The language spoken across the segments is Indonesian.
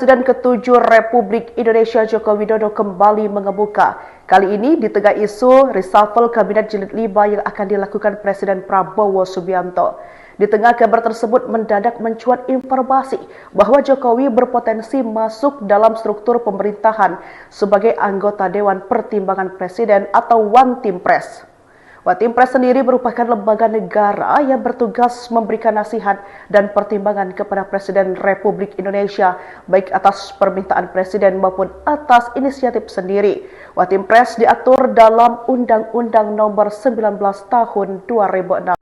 Presiden ke-7 Republik Indonesia Joko Widodo kembali mengemuka. Kali ini di tengah isu reshuffle Kabinet Jilid 5 yang akan dilakukan Presiden Prabowo Subianto. Di tengah kabar tersebut mendadak mencuat informasi bahwa Jokowi berpotensi masuk dalam struktur pemerintahan sebagai anggota Dewan Pertimbangan Presiden atau One Team Press. One Team Press sendiri merupakan lembaga negara yang bertugas memberikan nasihat dan pertimbangan kepada Presiden Republik Indonesia, baik atas permintaan Presiden maupun atas inisiatif sendiri. One Team Press diatur dalam Undang-Undang Nomor 19 Tahun 2006.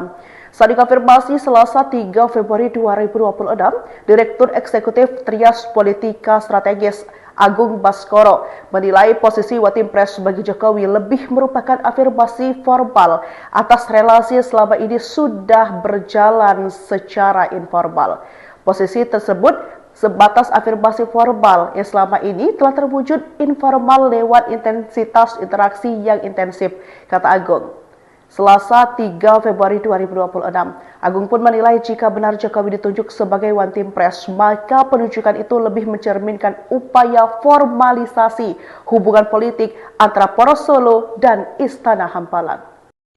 Saat dikonfirmasi Selasa 3 Februari 2026, Direktur Eksekutif Trias Politika Strategis Agung Baskoro menilai posisi One Team Press bagi Jokowi lebih merupakan afirmasi formal atas relasi selama ini sudah berjalan secara informal. Posisi tersebut sebatas afirmasi formal yang selama ini telah terwujud informal lewat intensitas interaksi yang intensif, kata Agung. Selasa 3 Februari 2026, Agung pun menilai jika benar Jokowi ditunjuk sebagai One Team Press, maka penunjukan itu lebih mencerminkan upaya formalisasi hubungan politik antara Poros Solo dan Istana Hambalang.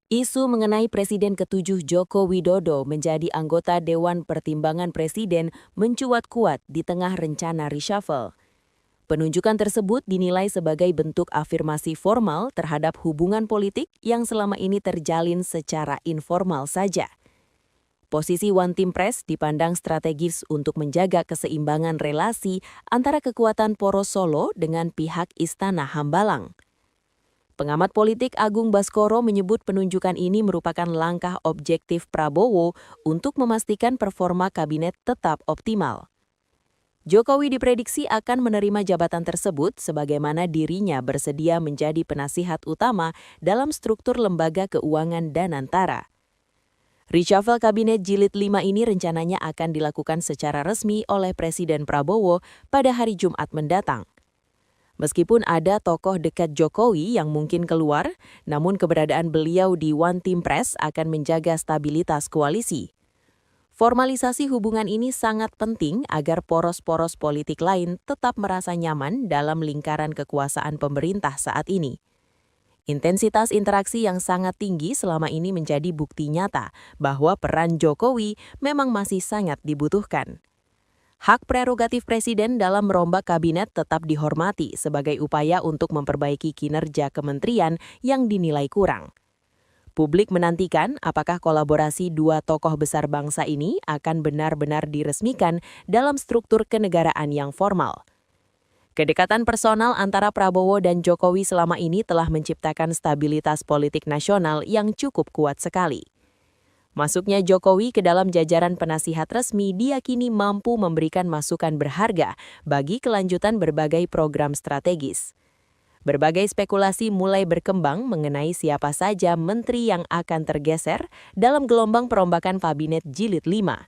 Isu mengenai Presiden ke-7 Joko Widodo menjadi anggota Dewan Pertimbangan Presiden mencuat kuat di tengah rencana reshuffle. Penunjukan tersebut dinilai sebagai bentuk afirmasi formal terhadap hubungan politik yang selama ini terjalin secara informal saja. Posisi One Team Press dipandang strategis untuk menjaga keseimbangan relasi antara kekuatan Poros Solo dengan pihak Istana Hambalang. Pengamat politik Agung Baskoro menyebut penunjukan ini merupakan langkah objektif Prabowo untuk memastikan performa kabinet tetap optimal. Jokowi diprediksi akan menerima jabatan tersebut sebagaimana dirinya bersedia menjadi penasihat utama dalam struktur lembaga keuangan Danantara. Reshuffle Kabinet Jilid 5 ini rencananya akan dilakukan secara resmi oleh Presiden Prabowo pada hari Jumat mendatang. Meskipun ada tokoh dekat Jokowi yang mungkin keluar, namun keberadaan beliau di One Team Press akan menjaga stabilitas koalisi. Formalisasi hubungan ini sangat penting agar poros-poros politik lain tetap merasa nyaman dalam lingkaran kekuasaan pemerintah saat ini. Intensitas interaksi yang sangat tinggi selama ini menjadi bukti nyata bahwa peran Jokowi memang masih sangat dibutuhkan. Hak prerogatif Presiden dalam merombak kabinet tetap dihormati sebagai upaya untuk memperbaiki kinerja kementerian yang dinilai kurang. Publik menantikan apakah kolaborasi dua tokoh besar bangsa ini akan benar-benar diresmikan dalam struktur kenegaraan yang formal. Kedekatan personal antara Prabowo dan Jokowi selama ini telah menciptakan stabilitas politik nasional yang cukup kuat sekali. Masuknya Jokowi ke dalam jajaran penasihat resmi diyakini mampu memberikan masukan berharga bagi kelanjutan berbagai program strategis. Berbagai spekulasi mulai berkembang mengenai siapa saja menteri yang akan tergeser dalam gelombang perombakan Kabinet Jilid 5.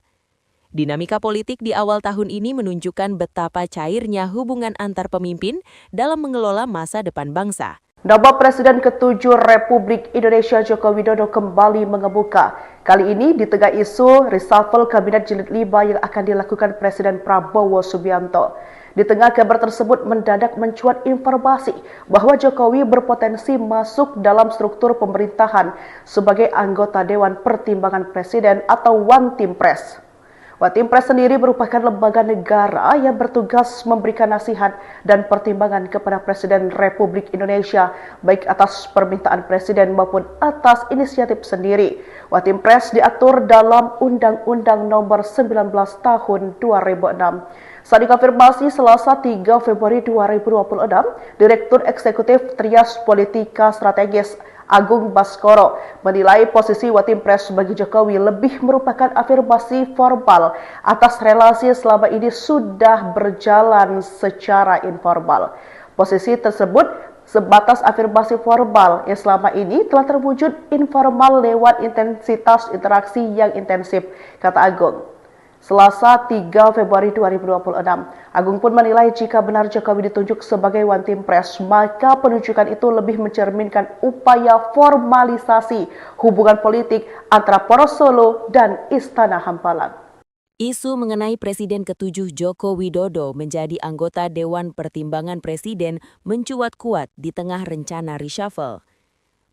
Dinamika politik di awal tahun ini menunjukkan betapa cairnya hubungan antar pemimpin dalam mengelola masa depan bangsa. Nama Presiden ke-7 Republik Indonesia Joko Widodo kembali mengemuka. Kali ini di tengah isu reshuffle Kabinet Jilid 5 yang akan dilakukan Presiden Prabowo Subianto. Di tengah kabar tersebut mendadak mencuat informasi bahwa Jokowi berpotensi masuk dalam struktur pemerintahan sebagai anggota Dewan Pertimbangan Presiden atau One Team Press. One Team Press sendiri merupakan lembaga negara yang bertugas memberikan nasihat dan pertimbangan kepada Presiden Republik Indonesia, baik atas permintaan Presiden maupun atas inisiatif sendiri. One Team Press diatur dalam Undang-Undang Nomor 19 Tahun 2006. Saat dikonfirmasi Selasa 3 Februari 2026, Direktur Eksekutif Trias Politika Strategis Agung Baskoro menilai posisi One Team Press bagi Jokowi lebih merupakan afirmasi formal atas relasi selama ini sudah berjalan secara informal. Posisi tersebut sebatas afirmasi formal yang selama ini telah terwujud informal lewat intensitas interaksi yang intensif, kata Agung. Selasa 3 Februari 2026, Agung pun menilai jika benar Jokowi ditunjuk sebagai One Team Press, maka penunjukan itu lebih mencerminkan upaya formalisasi hubungan politik antara Poros Solo dan Istana Hambalang. Isu mengenai Presiden ke-7 Joko Widodo menjadi anggota Dewan Pertimbangan Presiden mencuat kuat di tengah rencana reshuffle.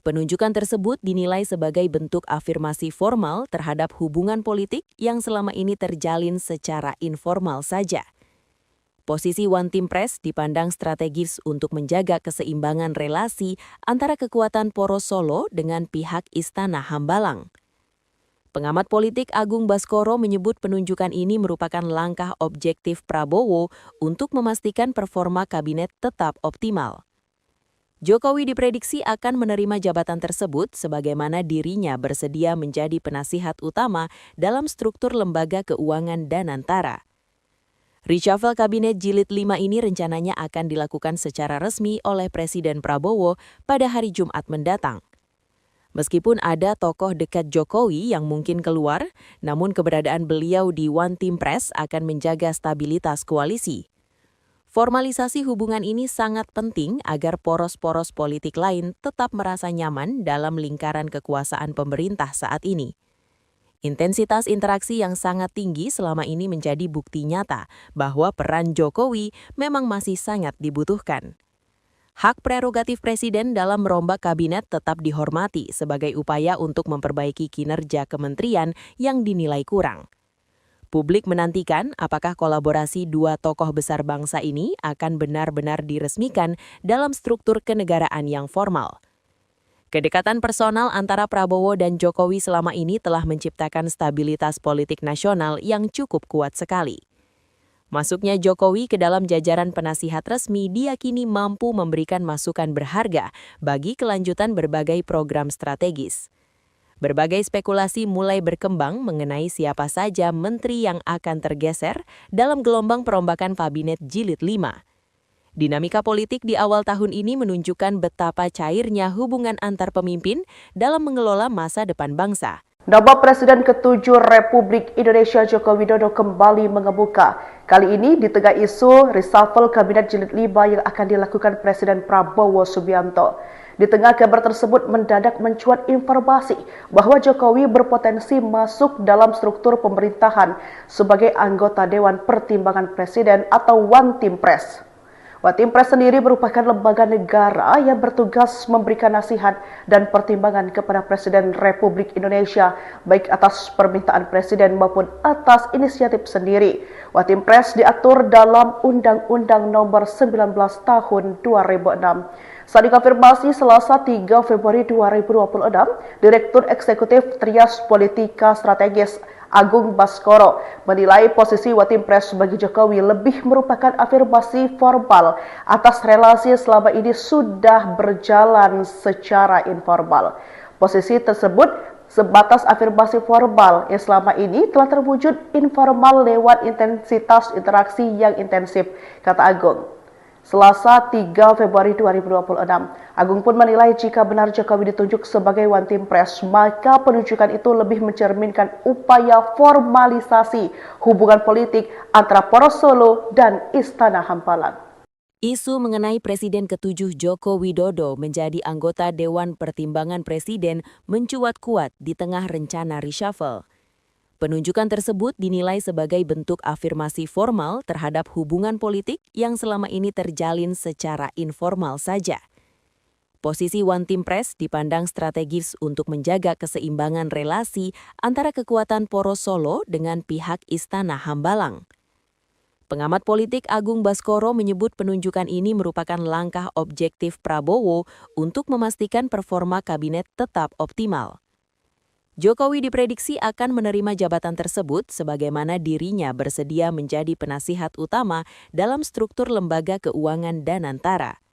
Penunjukan tersebut dinilai sebagai bentuk afirmasi formal terhadap hubungan politik yang selama ini terjalin secara informal saja. Posisi One Team Press dipandang strategis untuk menjaga keseimbangan relasi antara kekuatan poros Solo dengan pihak Istana Hambalang. Pengamat politik Agung Baskoro menyebut penunjukan ini merupakan langkah objektif Prabowo untuk memastikan performa kabinet tetap optimal. Jokowi diprediksi akan menerima jabatan tersebut sebagaimana dirinya bersedia menjadi penasihat utama dalam struktur lembaga keuangan Danantara. Reshuffle Kabinet Jilid 5 ini rencananya akan dilakukan secara resmi oleh Presiden Prabowo pada hari Jumat mendatang. Meskipun ada tokoh dekat Jokowi yang mungkin keluar, namun keberadaan beliau di One Team Press akan menjaga stabilitas koalisi. Formalisasi hubungan ini sangat penting agar poros-poros politik lain tetap merasa nyaman dalam lingkaran kekuasaan pemerintah saat ini. Intensitas interaksi yang sangat tinggi selama ini menjadi bukti nyata bahwa peran Jokowi memang masih sangat dibutuhkan. Hak prerogatif Presiden dalam merombak kabinet tetap dihormati sebagai upaya untuk memperbaiki kinerja kementerian yang dinilai kurang. Publik menantikan apakah kolaborasi dua tokoh besar bangsa ini akan benar-benar diresmikan dalam struktur kenegaraan yang formal. Kedekatan personal antara Prabowo dan Jokowi selama ini telah menciptakan stabilitas politik nasional yang cukup kuat sekali. Masuknya Jokowi ke dalam jajaran penasihat resmi diyakini mampu memberikan masukan berharga bagi kelanjutan berbagai program strategis. Berbagai spekulasi mulai berkembang mengenai siapa saja menteri yang akan tergeser dalam gelombang perombakan Kabinet Jilid 5. Dinamika politik di awal tahun ini menunjukkan betapa cairnya hubungan antar pemimpin dalam mengelola masa depan bangsa. Nama Presiden ke-7 Republik Indonesia Joko Widodo kembali mengemuka. Kali ini di tengah isu reshuffle Kabinet Jilid 5 yang akan dilakukan Presiden Prabowo Subianto. Di tengah kabar tersebut mendadak mencuat informasi bahwa Jokowi berpotensi masuk dalam struktur pemerintahan sebagai anggota Dewan Pertimbangan Presiden atau One Team Press. One Team Press sendiri merupakan lembaga negara yang bertugas memberikan nasihat dan pertimbangan kepada Presiden Republik Indonesia, baik atas permintaan Presiden maupun atas inisiatif sendiri. One Team Press diatur dalam Undang-Undang Nomor 19 Tahun 2006. Saat dikonfirmasi Selasa 3 Februari 2026, Direktur Eksekutif Trias Politika Strategis Agung Baskoro menilai posisi One Team Press bagi Jokowi lebih merupakan afirmasi formal atas relasi selama ini sudah berjalan secara informal. Posisi tersebut sebatas afirmasi formal yang selama ini telah terwujud informal lewat intensitas interaksi yang intensif, kata Agung. Selasa 3 Februari 2026, Agung pun menilai jika benar Jokowi ditunjuk sebagai One Team Press, maka penunjukan itu lebih mencerminkan upaya formalisasi hubungan politik antara poros Solo dan Istana Hambalang. Isu mengenai Presiden ke-7 Joko Widodo menjadi anggota Dewan Pertimbangan Presiden mencuat kuat di tengah rencana reshuffle. Penunjukan tersebut dinilai sebagai bentuk afirmasi formal terhadap hubungan politik yang selama ini terjalin secara informal saja. Posisi One Team Press dipandang strategis untuk menjaga keseimbangan relasi antara kekuatan poros Solo dengan pihak Istana Hambalang. Pengamat politik Agung Baskoro menyebut penunjukan ini merupakan langkah objektif Prabowo untuk memastikan performa kabinet tetap optimal. Jokowi diprediksi akan menerima jabatan tersebut sebagaimana dirinya bersedia menjadi penasihat utama dalam struktur lembaga keuangan Danantara.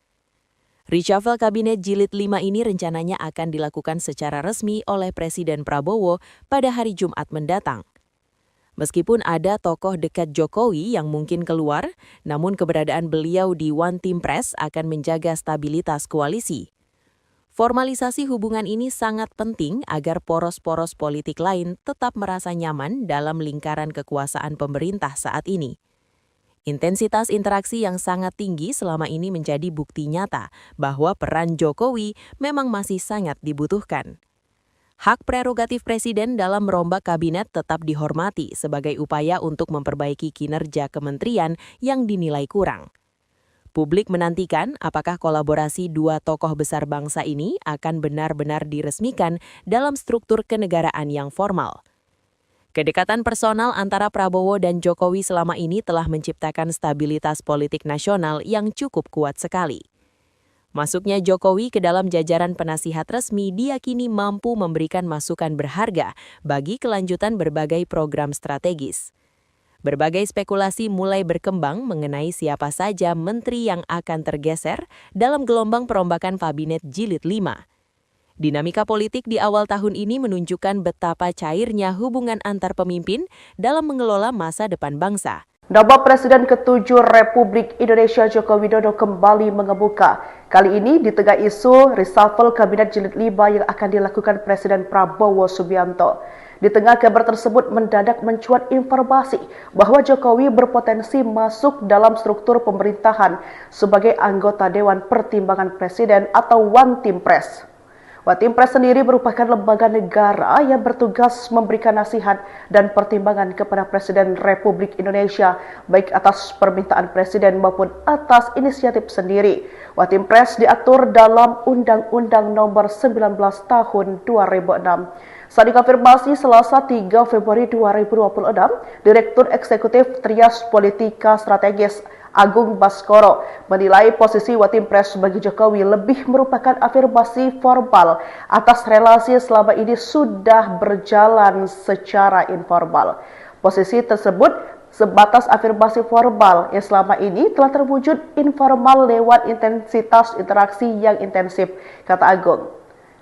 Reshuffle Kabinet Jilid 5 ini rencananya akan dilakukan secara resmi oleh Presiden Prabowo pada hari Jumat mendatang. Meskipun ada tokoh dekat Jokowi yang mungkin keluar, namun keberadaan beliau di One Team Press akan menjaga stabilitas koalisi. Formalisasi hubungan ini sangat penting agar poros-poros politik lain tetap merasa nyaman dalam lingkaran kekuasaan pemerintah saat ini. Intensitas interaksi yang sangat tinggi selama ini menjadi bukti nyata bahwa peran Jokowi memang masih sangat dibutuhkan. Hak prerogatif Presiden dalam merombak kabinet tetap dihormati sebagai upaya untuk memperbaiki kinerja kementerian yang dinilai kurang. Publik menantikan apakah kolaborasi dua tokoh besar bangsa ini akan benar-benar diresmikan dalam struktur kenegaraan yang formal. Kedekatan personal antara Prabowo dan Jokowi selama ini telah menciptakan stabilitas politik nasional yang cukup kuat sekali. Masuknya Jokowi ke dalam jajaran penasihat resmi diyakini mampu memberikan masukan berharga bagi kelanjutan berbagai program strategis. Berbagai spekulasi mulai berkembang mengenai siapa saja menteri yang akan tergeser dalam gelombang perombakan kabinet jilid 5. Dinamika politik di awal tahun ini menunjukkan betapa cairnya hubungan antar pemimpin dalam mengelola masa depan bangsa. Nama Presiden ke-7 Republik Indonesia Joko Widodo kembali mengemuka. Kali ini di tengah isu reshuffle Kabinet Jilid 5 yang akan dilakukan Presiden Prabowo Subianto. Di tengah kabar tersebut mendadak mencuat informasi bahwa Jokowi berpotensi masuk dalam struktur pemerintahan sebagai anggota Dewan Pertimbangan Presiden atau One Team Press. One Team Press sendiri merupakan lembaga negara yang bertugas memberikan nasihat dan pertimbangan kepada Presiden Republik Indonesia, baik atas permintaan Presiden maupun atas inisiatif sendiri. One Team Press diatur dalam Undang-Undang Nomor 19 Tahun 2006. Saat dikonfirmasi Selasa 3 Februari 2026, Direktur Eksekutif Trias Politika Strategis Agung Baskoro menilai posisi One Team Press bagi Jokowi lebih merupakan afirmasi formal atas relasi selama ini sudah berjalan secara informal. Posisi tersebut sebatas afirmasi formal yang selama ini telah terwujud informal lewat intensitas interaksi yang intensif, kata Agung.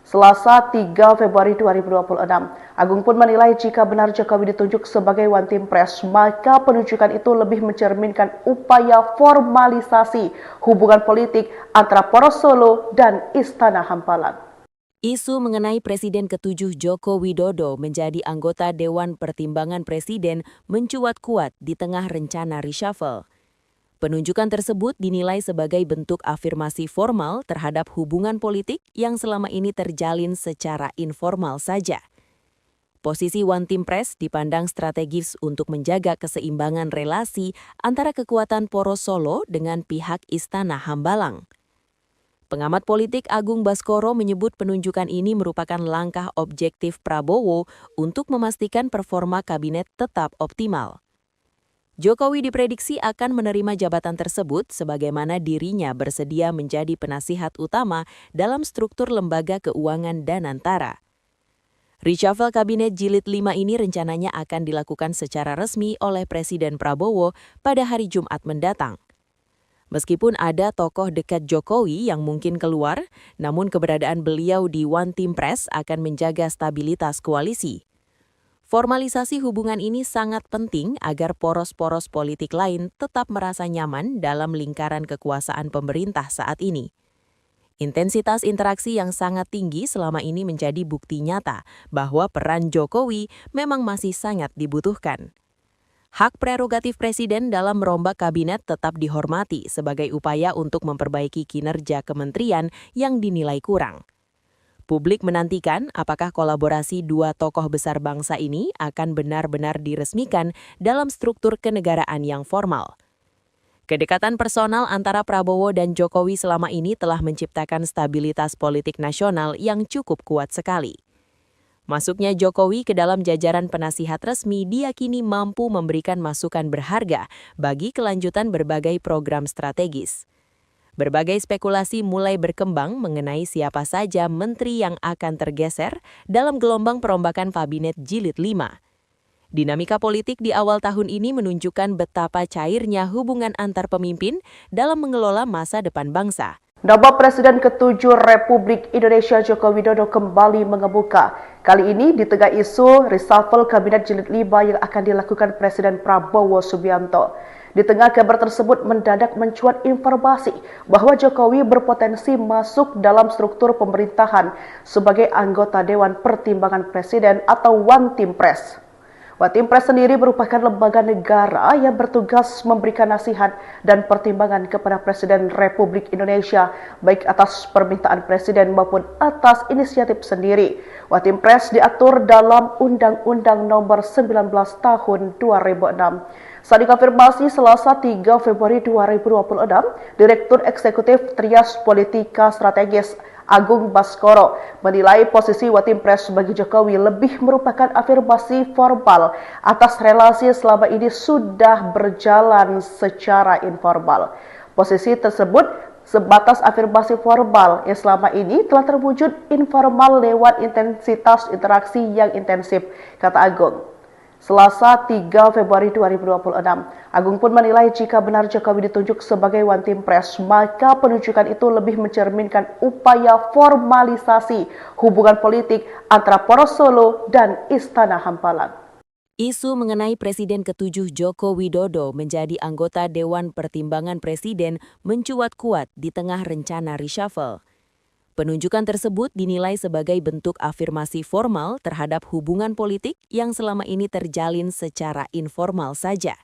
Selasa 3 Februari 2026, Agung pun menilai jika benar Jokowi ditunjuk sebagai One Team Press, maka penunjukan itu lebih mencerminkan upaya formalisasi hubungan politik antara Poros Solo dan Istana Hampalan. Isu mengenai Presiden ke-7 Joko Widodo menjadi anggota Dewan Pertimbangan Presiden mencuat kuat di tengah rencana reshuffle. Penunjukan tersebut dinilai sebagai bentuk afirmasi formal terhadap hubungan politik yang selama ini terjalin secara informal saja. Posisi One Team Press dipandang strategis untuk menjaga keseimbangan relasi antara kekuatan Poros Solo dengan pihak Istana Hambalang. Pengamat politik Agung Baskoro menyebut penunjukan ini merupakan langkah objektif Prabowo untuk memastikan performa kabinet tetap optimal. Jokowi diprediksi akan menerima jabatan tersebut sebagaimana dirinya bersedia menjadi penasihat utama dalam struktur lembaga keuangan Danantara. Reshuffle Kabinet Jilid 5 ini rencananya akan dilakukan secara resmi oleh Presiden Prabowo pada hari Jumat mendatang. Meskipun ada tokoh dekat Jokowi yang mungkin keluar, namun keberadaan beliau di One Team Press akan menjaga stabilitas koalisi. Formalisasi hubungan ini sangat penting agar poros-poros politik lain tetap merasa nyaman dalam lingkaran kekuasaan pemerintah saat ini. Intensitas interaksi yang sangat tinggi selama ini menjadi bukti nyata bahwa peran Jokowi memang masih sangat dibutuhkan. Hak prerogatif Presiden dalam merombak kabinet tetap dihormati sebagai upaya untuk memperbaiki kinerja kementerian yang dinilai kurang. Publik menantikan apakah kolaborasi dua tokoh besar bangsa ini akan benar-benar diresmikan dalam struktur kenegaraan yang formal. Kedekatan personal antara Prabowo dan Jokowi selama ini telah menciptakan stabilitas politik nasional yang cukup kuat sekali. Masuknya Jokowi ke dalam jajaran penasihat resmi diyakini mampu memberikan masukan berharga bagi kelanjutan berbagai program strategis. Berbagai spekulasi mulai berkembang mengenai siapa saja menteri yang akan tergeser dalam gelombang perombakan kabinet jilid 5. Dinamika politik di awal tahun ini menunjukkan betapa cairnya hubungan antar pemimpin dalam mengelola masa depan bangsa. Nama Presiden ke-7 Republik Indonesia Joko Widodo kembali mengemuka. Kali ini di tengah isu reshuffle Kabinet Jilid 5 yang akan dilakukan Presiden Prabowo Subianto. Di tengah kabar tersebut mendadak mencuat informasi bahwa Jokowi berpotensi masuk dalam struktur pemerintahan sebagai anggota Dewan Pertimbangan Presiden atau One Team Press. Watimpres sendiri merupakan lembaga negara yang bertugas memberikan nasihat dan pertimbangan kepada Presiden Republik Indonesia, baik atas permintaan Presiden maupun atas inisiatif sendiri. Watimpres diatur dalam Undang-Undang Nomor 19 Tahun 2006. Saat dikonfirmasi Selasa 3 Februari 2026, Direktur Eksekutif Trias Politika Strategis Agung Baskoro menilai posisi Watimpres bagi Jokowi lebih merupakan afirmasi formal atas relasi selama ini sudah berjalan secara informal. Posisi tersebut sebatas afirmasi formal yang selama ini telah terwujud informal lewat intensitas interaksi yang intensif, kata Agung. Selasa 3 Februari 2026, Agung pun menilai jika benar Jokowi ditunjuk sebagai Watimpres, maka penunjukan itu lebih mencerminkan upaya formalisasi hubungan politik antara Poros Solo dan Istana Hambalang. Isu mengenai Presiden ke-7 Joko Widodo menjadi anggota Dewan Pertimbangan Presiden mencuat kuat di tengah rencana reshuffle. Penunjukan tersebut dinilai sebagai bentuk afirmasi formal terhadap hubungan politik yang selama ini terjalin secara informal saja.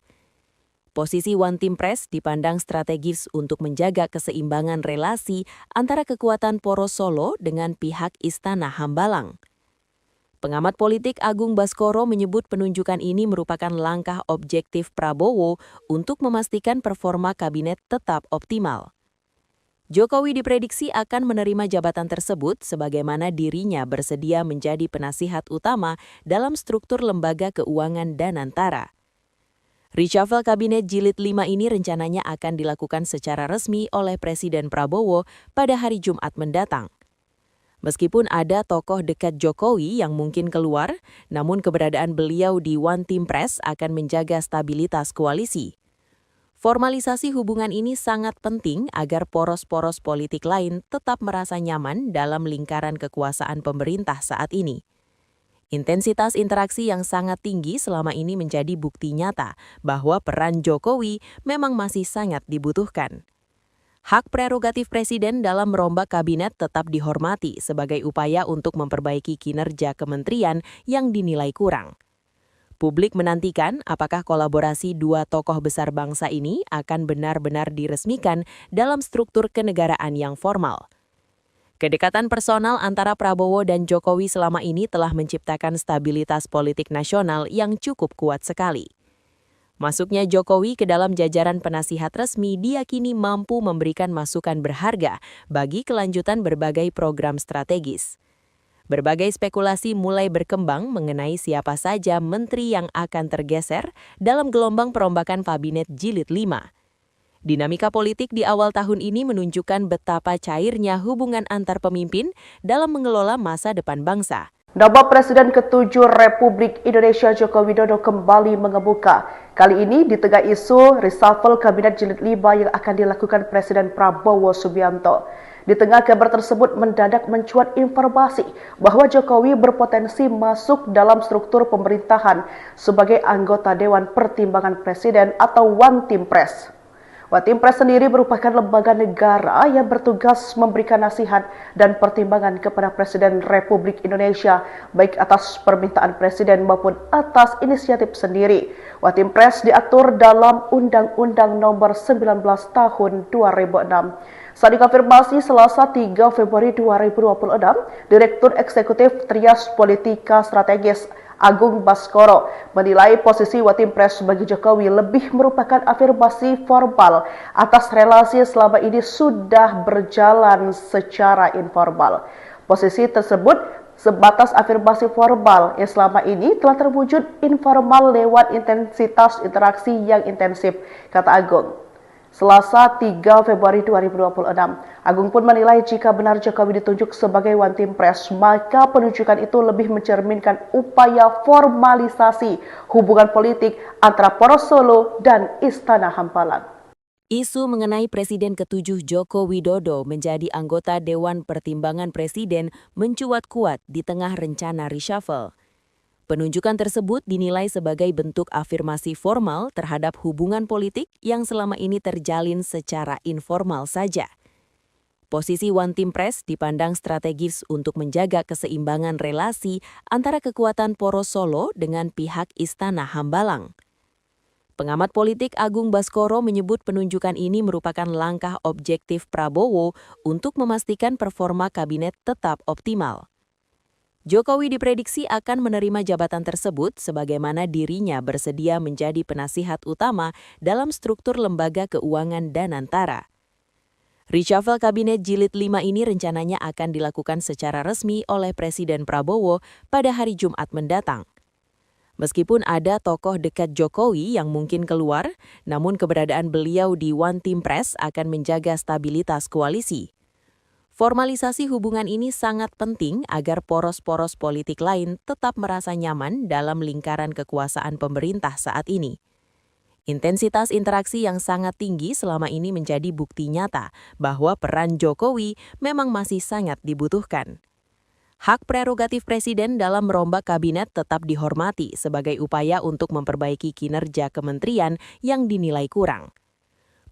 Posisi Watimpres dipandang strategis untuk menjaga keseimbangan relasi antara kekuatan Poros Solo dengan pihak Istana Hambalang. Pengamat politik Agung Baskoro menyebut penunjukan ini merupakan langkah objektif Prabowo untuk memastikan performa kabinet tetap optimal. Jokowi diprediksi akan menerima jabatan tersebut sebagaimana dirinya bersedia menjadi penasihat utama dalam struktur lembaga keuangan Danantara. Reshuffle Kabinet Jilid 5 ini rencananya akan dilakukan secara resmi oleh Presiden Prabowo pada hari Jumat mendatang. Meskipun ada tokoh dekat Jokowi yang mungkin keluar, namun keberadaan beliau di Watimpres akan menjaga stabilitas koalisi. Formalisasi hubungan ini sangat penting agar poros-poros politik lain tetap merasa nyaman dalam lingkaran kekuasaan pemerintah saat ini. Intensitas interaksi yang sangat tinggi selama ini menjadi bukti nyata bahwa peran Jokowi memang masih sangat dibutuhkan. Hak prerogatif Presiden dalam merombak kabinet tetap dihormati sebagai upaya untuk memperbaiki kinerja kementerian yang dinilai kurang. Publik menantikan apakah kolaborasi dua tokoh besar bangsa ini akan benar-benar diresmikan dalam struktur kenegaraan yang formal. Kedekatan personal antara Prabowo dan Jokowi selama ini telah menciptakan stabilitas politik nasional yang cukup kuat sekali. Masuknya Jokowi ke dalam jajaran penasihat resmi diyakini mampu memberikan masukan berharga bagi kelanjutan berbagai program strategis. Berbagai spekulasi mulai berkembang mengenai siapa saja menteri yang akan tergeser dalam gelombang perombakan Kabinet Jilid 5. Dinamika politik di awal tahun ini menunjukkan betapa cairnya hubungan antar pemimpin dalam mengelola masa depan bangsa. Nama Presiden ke-7 Republik Indonesia Joko Widodo kembali mengemuka. Kali ini di tengah isu reshuffle Kabinet Jilid 5 yang akan dilakukan Presiden Prabowo Subianto. Di tengah kabar tersebut mendadak mencuat informasi bahwa Jokowi berpotensi masuk dalam struktur pemerintahan sebagai anggota Dewan Pertimbangan Presiden atau Watimpres. Watimpres sendiri merupakan lembaga negara yang bertugas memberikan nasihat dan pertimbangan kepada Presiden Republik Indonesia, baik atas permintaan Presiden maupun atas inisiatif sendiri. Watimpres diatur dalam Undang-Undang Nomor 19 Tahun 2006. Saat dikonfirmasi Selasa 3 Februari 2026, Direktur Eksekutif Trias Politika Strategis Agung Baskoro menilai posisi Watimpres bagi Jokowi lebih merupakan afirmasi formal atas relasi selama ini sudah berjalan secara informal. Posisi tersebut sebatas afirmasi formal yang selama ini telah terwujud informal lewat intensitas interaksi yang intensif, kata Agung. Selasa 3 Februari 2026, Agung pun menilai jika benar Jokowi ditunjuk sebagai Watimpres, maka penunjukan itu lebih mencerminkan upaya formalisasi hubungan politik antara Poros Solo dan Istana Hambalang. Isu mengenai Presiden ke-7 Joko Widodo menjadi anggota Dewan Pertimbangan Presiden mencuat kuat di tengah rencana reshuffle. Penunjukan tersebut dinilai sebagai bentuk afirmasi formal terhadap hubungan politik yang selama ini terjalin secara informal saja. Posisi One Team Press dipandang strategis untuk menjaga keseimbangan relasi antara kekuatan Poros Solo dengan pihak Istana Hambalang. Pengamat politik Agung Baskoro menyebut penunjukan ini merupakan langkah objektif Prabowo untuk memastikan performa kabinet tetap optimal. Jokowi diprediksi akan menerima jabatan tersebut sebagaimana dirinya bersedia menjadi penasihat utama dalam struktur lembaga keuangan Danantara. Reshuffle Kabinet Jilid 5 ini rencananya akan dilakukan secara resmi oleh Presiden Prabowo pada hari Jumat mendatang. Meskipun ada tokoh dekat Jokowi yang mungkin keluar, namun keberadaan beliau di One Team Press akan menjaga stabilitas koalisi. Formalisasi hubungan ini sangat penting agar poros-poros politik lain tetap merasa nyaman dalam lingkaran kekuasaan pemerintah saat ini. Intensitas interaksi yang sangat tinggi selama ini menjadi bukti nyata bahwa peran Jokowi memang masih sangat dibutuhkan. Hak prerogatif Presiden dalam merombak kabinet tetap dihormati sebagai upaya untuk memperbaiki kinerja kementerian yang dinilai kurang.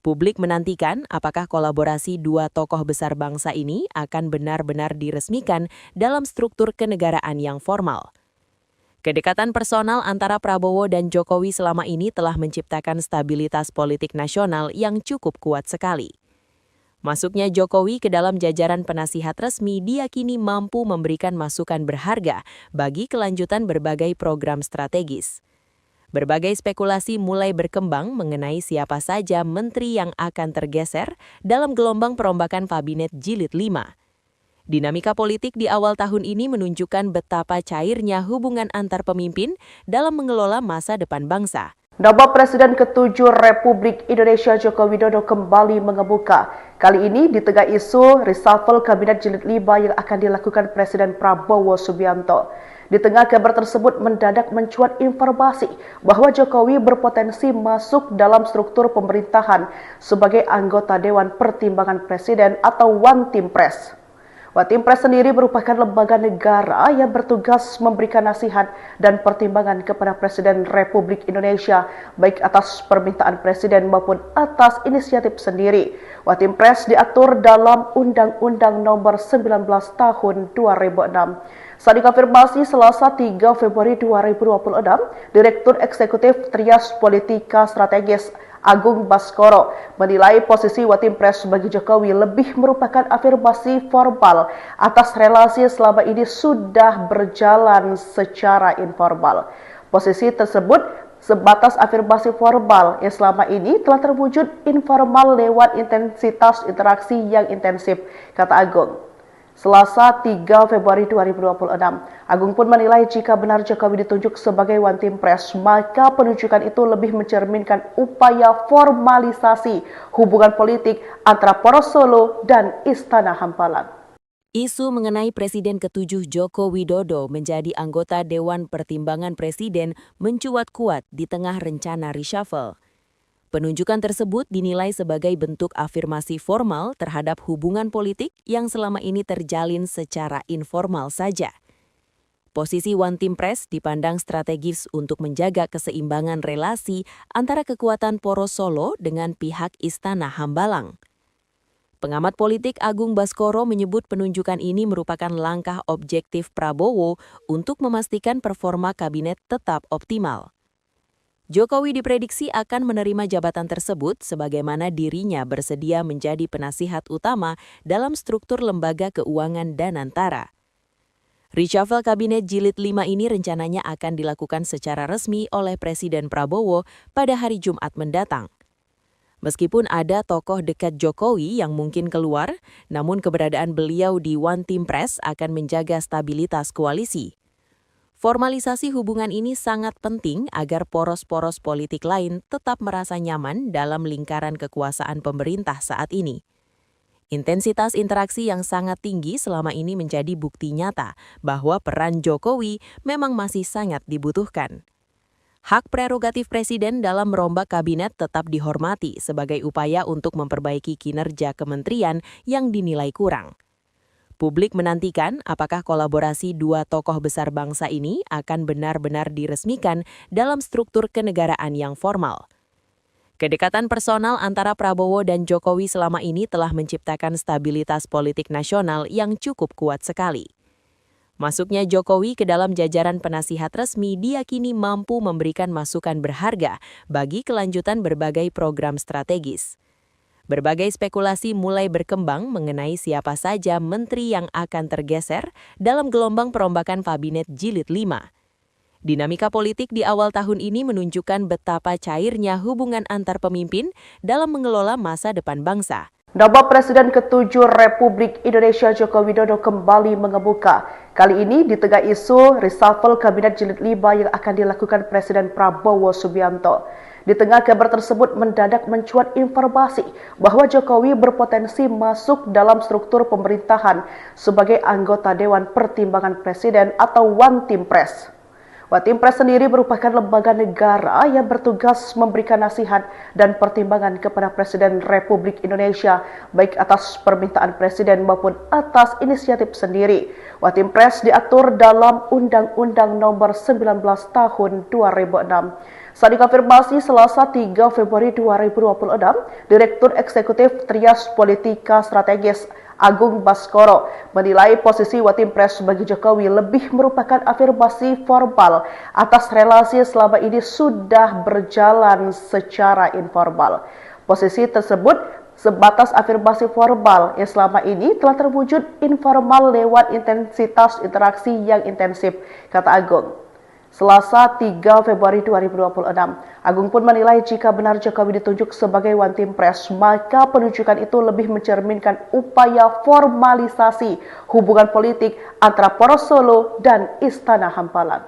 Publik menantikan apakah kolaborasi dua tokoh besar bangsa ini akan benar-benar diresmikan dalam struktur kenegaraan yang formal. Kedekatan personal antara Prabowo dan Jokowi selama ini telah menciptakan stabilitas politik nasional yang cukup kuat sekali. Masuknya Jokowi ke dalam jajaran penasihat resmi diyakini mampu memberikan masukan berharga bagi kelanjutan berbagai program strategis. Berbagai spekulasi mulai berkembang mengenai siapa saja menteri yang akan tergeser dalam gelombang perombakan Kabinet Jilid 5. Dinamika politik di awal tahun ini menunjukkan betapa cairnya hubungan antar pemimpin dalam mengelola masa depan bangsa. Nama Presiden ke-7 Republik Indonesia Joko Widodo kembali mengemuka. Kali ini di tengah isu reshuffle Kabinet Jilid 5 yang akan dilakukan Presiden Prabowo Subianto. Di tengah kabar tersebut mendadak mencuat informasi bahwa Jokowi berpotensi masuk dalam struktur pemerintahan sebagai anggota Dewan Pertimbangan Presiden atau One Team Press. One Team Press sendiri merupakan lembaga negara yang bertugas memberikan nasihat dan pertimbangan kepada Presiden Republik Indonesia, baik atas permintaan Presiden maupun atas inisiatif sendiri. One Team Press diatur dalam Undang-Undang Nomor 19 Tahun 2006. Saat dikonfirmasi Selasa 3 Februari 2026, Direktur Eksekutif Trias Politika Strategis Agung Baskoro menilai posisi One Team Press bagi Jokowi lebih merupakan afirmasi formal atas relasi selama ini sudah berjalan secara informal. Posisi tersebut sebatas afirmasi formal yang selama ini telah terwujud informal lewat intensitas interaksi yang intensif, kata Agung. Selasa 3 Februari 2026, Agung pun menilai jika benar Jokowi ditunjuk sebagai One Team Press, maka penunjukan itu lebih mencerminkan upaya formalisasi hubungan politik antara Poros Solo dan Istana Hambalang. Isu mengenai Presiden ke-7 Joko Widodo menjadi anggota Dewan Pertimbangan Presiden mencuat kuat di tengah rencana reshuffle. Penunjukan tersebut dinilai sebagai bentuk afirmasi formal terhadap hubungan politik yang selama ini terjalin secara informal saja. Posisi One Team Press dipandang strategis untuk menjaga keseimbangan relasi antara kekuatan Poros Solo dengan pihak Istana Hambalang. Pengamat politik Agung Baskoro menyebut penunjukan ini merupakan langkah objektif Prabowo untuk memastikan performa kabinet tetap optimal. Jokowi diprediksi akan menerima jabatan tersebut sebagaimana dirinya bersedia menjadi penasihat utama dalam struktur lembaga keuangan Danantara. Reshuffle Kabinet Jilid 5 ini rencananya akan dilakukan secara resmi oleh Presiden Prabowo pada hari Jumat mendatang. Meskipun ada tokoh dekat Jokowi yang mungkin keluar, namun keberadaan beliau di One Team Press akan menjaga stabilitas koalisi. Formalisasi hubungan ini sangat penting agar poros-poros politik lain tetap merasa nyaman dalam lingkaran kekuasaan pemerintah saat ini. Intensitas interaksi yang sangat tinggi selama ini menjadi bukti nyata bahwa peran Jokowi memang masih sangat dibutuhkan. Hak prerogatif Presiden dalam merombak kabinet tetap dihormati sebagai upaya untuk memperbaiki kinerja kementerian yang dinilai kurang. Publik menantikan apakah kolaborasi dua tokoh besar bangsa ini akan benar-benar diresmikan dalam struktur kenegaraan yang formal. Kedekatan personal antara Prabowo dan Jokowi selama ini telah menciptakan stabilitas politik nasional yang cukup kuat sekali. Masuknya Jokowi ke dalam jajaran penasihat resmi diyakini mampu memberikan masukan berharga bagi kelanjutan berbagai program strategis. Berbagai spekulasi mulai berkembang mengenai siapa saja menteri yang akan tergeser dalam gelombang perombakan kabinet jilid 5. Dinamika politik di awal tahun ini menunjukkan betapa cairnya hubungan antar pemimpin dalam mengelola masa depan bangsa. Nama Presiden ke-7 Republik Indonesia Joko Widodo kembali mengemuka. Kali ini di tengah isu reshuffle Kabinet Jilid 5 yang akan dilakukan Presiden Prabowo Subianto. Di tengah kabar tersebut mendadak mencuat informasi bahwa Jokowi berpotensi masuk dalam struktur pemerintahan sebagai anggota Dewan Pertimbangan Presiden atau One Team Press. One Team Press sendiri merupakan lembaga negara yang bertugas memberikan nasihat dan pertimbangan kepada Presiden Republik Indonesia, baik atas permintaan Presiden maupun atas inisiatif sendiri. One Team Press diatur dalam Undang-Undang Nomor 19 Tahun 2006. Saat dikonfirmasi Selasa 3 Februari 2026, Direktur Eksekutif Trias Politika Strategis Agung Baskoro menilai posisi One Team Press bagi Jokowi lebih merupakan afirmasi formal atas relasi selama ini sudah berjalan secara informal. Posisi tersebut sebatas afirmasi formal yang selama ini telah terwujud informal lewat intensitas interaksi yang intensif, kata Agung. Selasa 3 Februari 2026, Agung pun menilai jika benar Jokowi ditunjuk sebagai One Team Press, maka penunjukan itu lebih mencerminkan upaya formalisasi hubungan politik antara Poros Solo dan Istana Hampalan.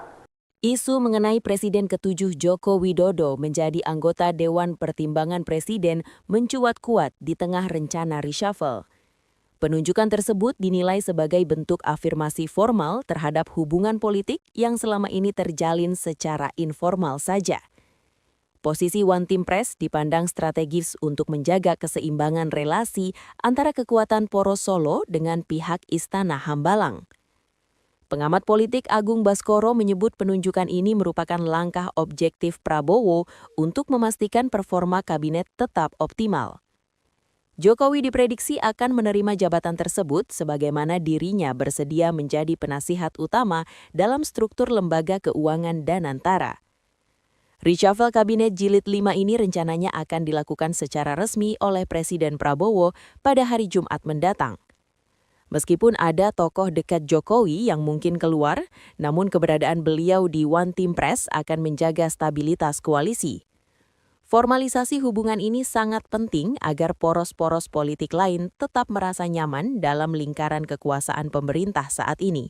Isu mengenai Presiden ke-7 Joko Widodo menjadi anggota Dewan Pertimbangan Presiden mencuat kuat di tengah rencana reshuffle. Penunjukan tersebut dinilai sebagai bentuk afirmasi formal terhadap hubungan politik yang selama ini terjalin secara informal saja. Posisi One Team Press dipandang strategis untuk menjaga keseimbangan relasi antara kekuatan Poros Solo dengan pihak Istana Hambalang. Pengamat politik Agung Baskoro menyebut penunjukan ini merupakan langkah objektif Prabowo untuk memastikan performa kabinet tetap optimal. Jokowi diprediksi akan menerima jabatan tersebut sebagaimana dirinya bersedia menjadi penasihat utama dalam struktur lembaga keuangan Danantara. Reshuffle Kabinet Jilid 5 ini rencananya akan dilakukan secara resmi oleh Presiden Prabowo pada hari Jumat mendatang. Meskipun ada tokoh dekat Jokowi yang mungkin keluar, namun keberadaan beliau di One Team Press akan menjaga stabilitas koalisi. Formalisasi hubungan ini sangat penting agar poros-poros politik lain tetap merasa nyaman dalam lingkaran kekuasaan pemerintah saat ini.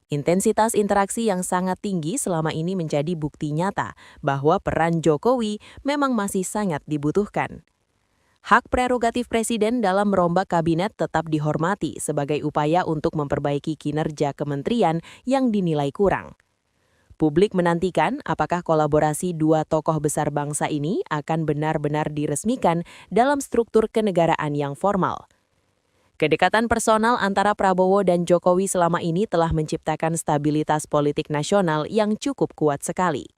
Intensitas interaksi yang sangat tinggi selama ini menjadi bukti nyata bahwa peran Jokowi memang masih sangat dibutuhkan. Hak prerogatif Presiden dalam merombak kabinet tetap dihormati sebagai upaya untuk memperbaiki kinerja kementerian yang dinilai kurang. Publik menantikan apakah kolaborasi dua tokoh besar bangsa ini akan benar-benar diresmikan dalam struktur kenegaraan yang formal. Kedekatan personal antara Prabowo dan Jokowi selama ini telah menciptakan stabilitas politik nasional yang cukup kuat sekali.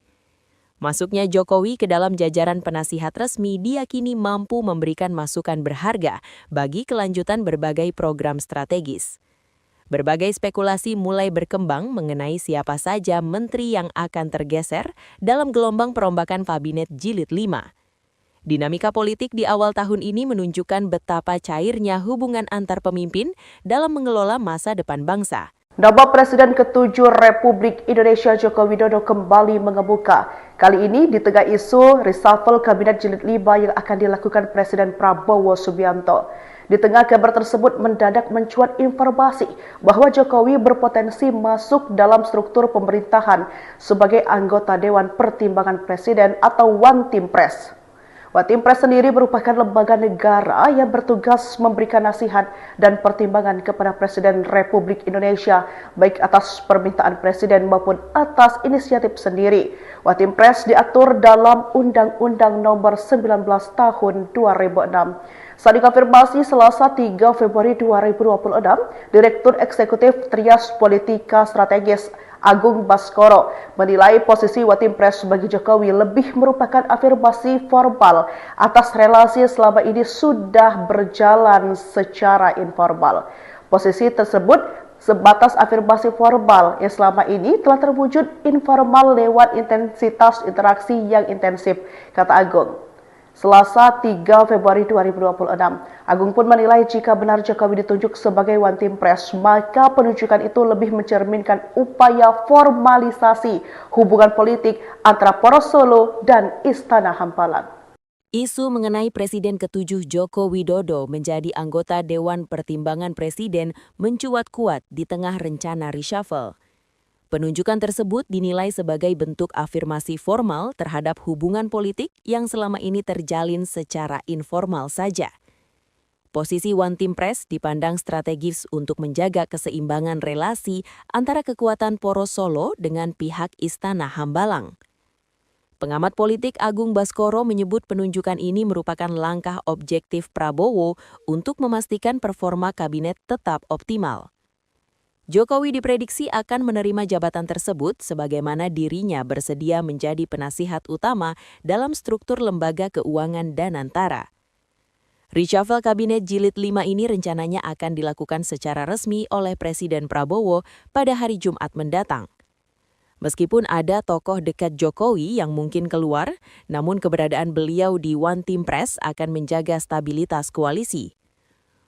Masuknya Jokowi ke dalam jajaran penasihat resmi diyakini mampu memberikan masukan berharga bagi kelanjutan berbagai program strategis. Berbagai spekulasi mulai berkembang mengenai siapa saja menteri yang akan tergeser dalam gelombang perombakan kabinet jilid 5. Dinamika politik di awal tahun ini menunjukkan betapa cairnya hubungan antar pemimpin dalam mengelola masa depan bangsa. Nama Presiden ke-7 Republik Indonesia Joko Widodo kembali mengemuka. Kali ini di tengah isu reshuffle Kabinet Jilid 5 yang akan dilakukan Presiden Prabowo Subianto. Di tengah kabar tersebut mendadak mencuat informasi bahwa Jokowi berpotensi masuk dalam struktur pemerintahan sebagai anggota Dewan Pertimbangan Presiden atau One Team Press. One Team Press sendiri merupakan lembaga negara yang bertugas memberikan nasihat dan pertimbangan kepada Presiden Republik Indonesia, baik atas permintaan Presiden maupun atas inisiatif sendiri. One Team Press diatur dalam Undang-Undang Nomor 19 Tahun 2006. Saat dikonfirmasi Selasa 3 Februari 2026, Direktur Eksekutif Trias Politika Strategis Agung Baskoro menilai posisi Watimpres bagi Jokowi lebih merupakan afirmasi formal atas relasi selama ini sudah berjalan secara informal. Posisi tersebut sebatas afirmasi formal yang selama ini telah terwujud informal lewat intensitas interaksi yang intensif, kata Agung. Selasa 3 Februari 2026, Agung pun menilai jika benar Jokowi ditunjuk sebagai Watimpres, maka penunjukan itu lebih mencerminkan upaya formalisasi hubungan politik antara Poros Solo dan Istana Hambalang. Isu mengenai Presiden ke-7 Joko Widodo menjadi anggota Dewan Pertimbangan Presiden mencuat kuat di tengah rencana reshuffle. Penunjukan tersebut dinilai sebagai bentuk afirmasi formal terhadap hubungan politik yang selama ini terjalin secara informal saja. Posisi Watimpres dipandang strategis untuk menjaga keseimbangan relasi antara kekuatan Poros Solo dengan pihak Istana Hambalang. Pengamat politik Agung Baskoro menyebut penunjukan ini merupakan langkah objektif Prabowo untuk memastikan performa kabinet tetap optimal. Jokowi diprediksi akan menerima jabatan tersebut sebagaimana dirinya bersedia menjadi penasihat utama dalam struktur lembaga keuangan Danantara. Reshuffle Kabinet Jilid 5 ini rencananya akan dilakukan secara resmi oleh Presiden Prabowo pada hari Jumat mendatang. Meskipun ada tokoh dekat Jokowi yang mungkin keluar, namun keberadaan beliau di Watimpres akan menjaga stabilitas koalisi.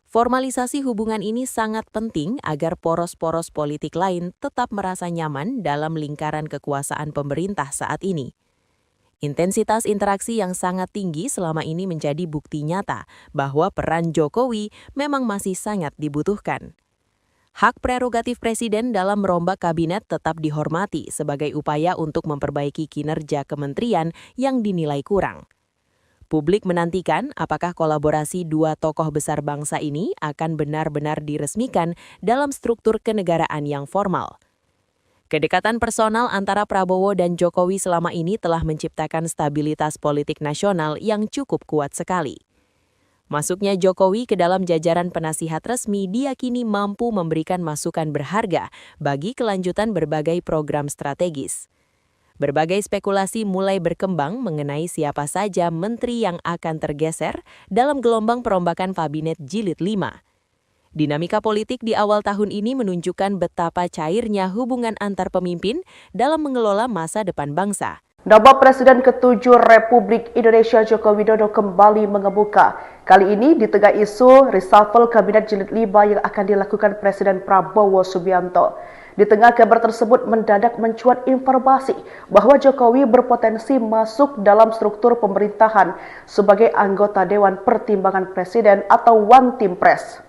Formalisasi hubungan ini sangat penting agar poros-poros politik lain tetap merasa nyaman dalam lingkaran kekuasaan pemerintah saat ini. Intensitas interaksi yang sangat tinggi selama ini menjadi bukti nyata bahwa peran Jokowi memang masih sangat dibutuhkan. Hak prerogatif Presiden dalam merombak kabinet tetap dihormati sebagai upaya untuk memperbaiki kinerja kementerian yang dinilai kurang. Publik menantikan apakah kolaborasi dua tokoh besar bangsa ini akan benar-benar diresmikan dalam struktur kenegaraan yang formal. Kedekatan personal antara Prabowo dan Jokowi selama ini telah menciptakan stabilitas politik nasional yang cukup kuat sekali. Masuknya Jokowi ke dalam jajaran penasihat resmi diyakini mampu memberikan masukan berharga bagi kelanjutan berbagai program strategis. Berbagai spekulasi mulai berkembang mengenai siapa saja menteri yang akan tergeser dalam gelombang perombakan Kabinet Jilid 5. Dinamika politik di awal tahun ini menunjukkan betapa cairnya hubungan antar pemimpin dalam mengelola masa depan bangsa. Nama Presiden ke-7 Republik Indonesia Joko Widodo kembali mengemuka. Kali ini di tengah isu reshuffle Kabinet Jilid 5 yang akan dilakukan Presiden Prabowo Subianto. Di tengah kabar tersebut mendadak mencuat informasi bahwa Jokowi berpotensi masuk dalam struktur pemerintahan sebagai anggota Dewan Pertimbangan Presiden atau Watimpres.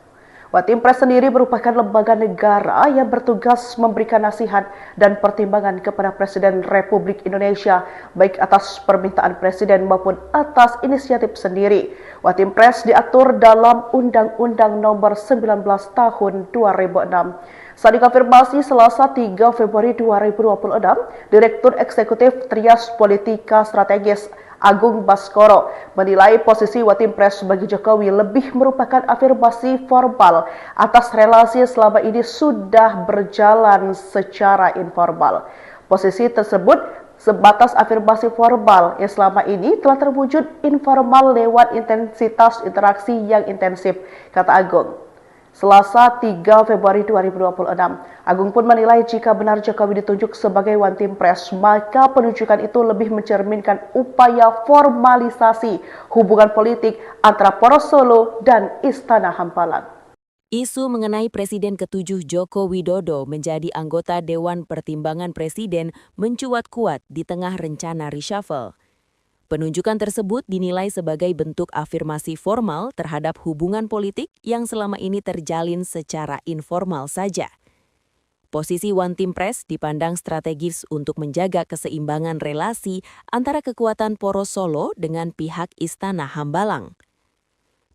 Watimpres sendiri merupakan lembaga negara yang bertugas memberikan nasihat dan pertimbangan kepada Presiden Republik Indonesia, baik atas permintaan Presiden maupun atas inisiatif sendiri. Watimpres diatur dalam Undang-Undang Nomor 19 Tahun 2006. Saat dikonfirmasi Selasa 3 Februari 2026, Direktur Eksekutif Trias Politika Strategis Agung Baskoro menilai posisi Watimpres bagi Jokowi lebih merupakan afirmasi formal atas relasi selama ini sudah berjalan secara informal. Posisi tersebut sebatas afirmasi formal yang selama ini telah terwujud informal lewat intensitas interaksi yang intensif, kata Agung. Selasa 3 Februari 2026, Agung pun menilai jika benar Jokowi ditunjuk sebagai Watimpres, maka penunjukan itu lebih mencerminkan upaya formalisasi hubungan politik antara Poros Solo dan Istana Hambalang. Isu mengenai Presiden ke-7 Joko Widodo menjadi anggota Dewan Pertimbangan Presiden mencuat kuat di tengah rencana reshuffle. Penunjukan tersebut dinilai sebagai bentuk afirmasi formal terhadap hubungan politik yang selama ini terjalin secara informal saja. Posisi Watimpres dipandang strategis untuk menjaga keseimbangan relasi antara kekuatan Poros Solo dengan pihak Istana Hambalang.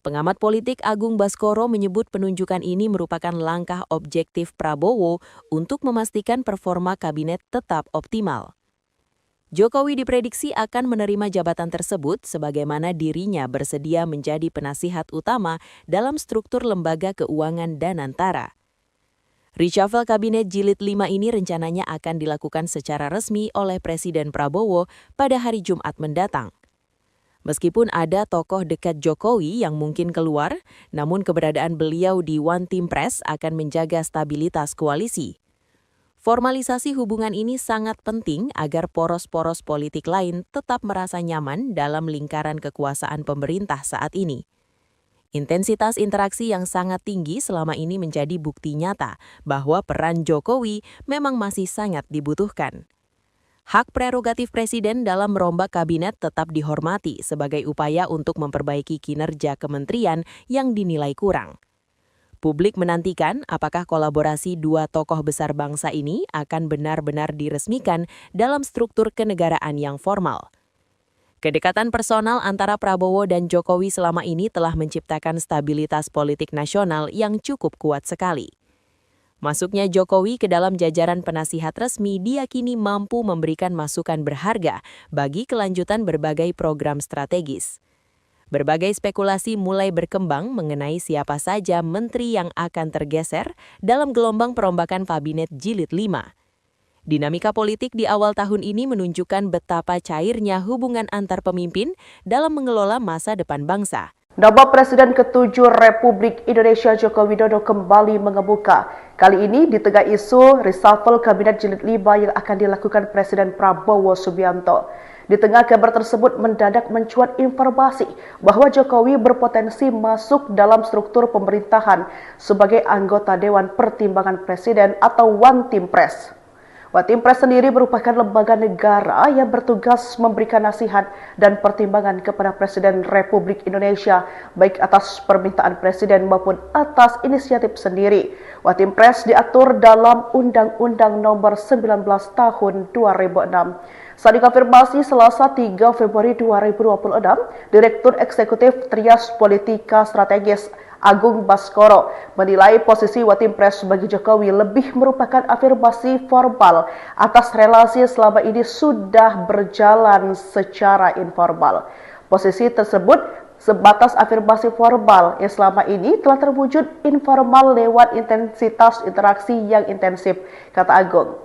Pengamat politik Agung Baskoro menyebut penunjukan ini merupakan langkah objektif Prabowo untuk memastikan performa kabinet tetap optimal. Jokowi diprediksi akan menerima jabatan tersebut sebagaimana dirinya bersedia menjadi penasihat utama dalam struktur lembaga keuangan Danantara. Reshuffle Kabinet Jilid 5 ini rencananya akan dilakukan secara resmi oleh Presiden Prabowo pada hari Jumat mendatang. Meskipun ada tokoh dekat Jokowi yang mungkin keluar, namun keberadaan beliau di One Team Press akan menjaga stabilitas koalisi. Formalisasi hubungan ini sangat penting agar poros-poros politik lain tetap merasa nyaman dalam lingkaran kekuasaan pemerintah saat ini. Intensitas interaksi yang sangat tinggi selama ini menjadi bukti nyata bahwa peran Jokowi memang masih sangat dibutuhkan. Hak prerogatif Presiden dalam merombak kabinet tetap dihormati sebagai upaya untuk memperbaiki kinerja kementerian yang dinilai kurang. Publik menantikan apakah kolaborasi dua tokoh besar bangsa ini akan benar-benar diresmikan dalam struktur kenegaraan yang formal. Kedekatan personal antara Prabowo dan Jokowi selama ini telah menciptakan stabilitas politik nasional yang cukup kuat sekali. Masuknya Jokowi ke dalam jajaran penasihat resmi diyakini mampu memberikan masukan berharga bagi kelanjutan berbagai program strategis. Berbagai spekulasi mulai berkembang mengenai siapa saja menteri yang akan tergeser dalam gelombang perombakan Kabinet Jilid 5. Dinamika politik di awal tahun ini menunjukkan betapa cairnya hubungan antar pemimpin dalam mengelola masa depan bangsa. Nama Presiden ke-7 Republik Indonesia Joko Widodo kembali mengemuka. Kali ini di tengah isu reshuffle Kabinet Jilid 5 yang akan dilakukan Presiden Prabowo Subianto. Di tengah kabar tersebut mendadak mencuat informasi bahwa Jokowi berpotensi masuk dalam struktur pemerintahan sebagai anggota Dewan Pertimbangan Presiden atau One Team Press. One Team Press sendiri merupakan lembaga negara yang bertugas memberikan nasihat dan pertimbangan kepada Presiden Republik Indonesia, baik atas permintaan Presiden maupun atas inisiatif sendiri. One Team Press diatur dalam Undang-Undang Nomor 19 Tahun 2006. Saat dikonfirmasi Selasa 3 Februari 2026, Direktur Eksekutif Trias Politika Strategis Agung Baskoro menilai posisi One Team Press bagi Jokowi lebih merupakan afirmasi formal atas relasi selama ini sudah berjalan secara informal. Posisi tersebut sebatas afirmasi formal yang selama ini telah terwujud informal lewat intensitas interaksi yang intensif, kata Agung.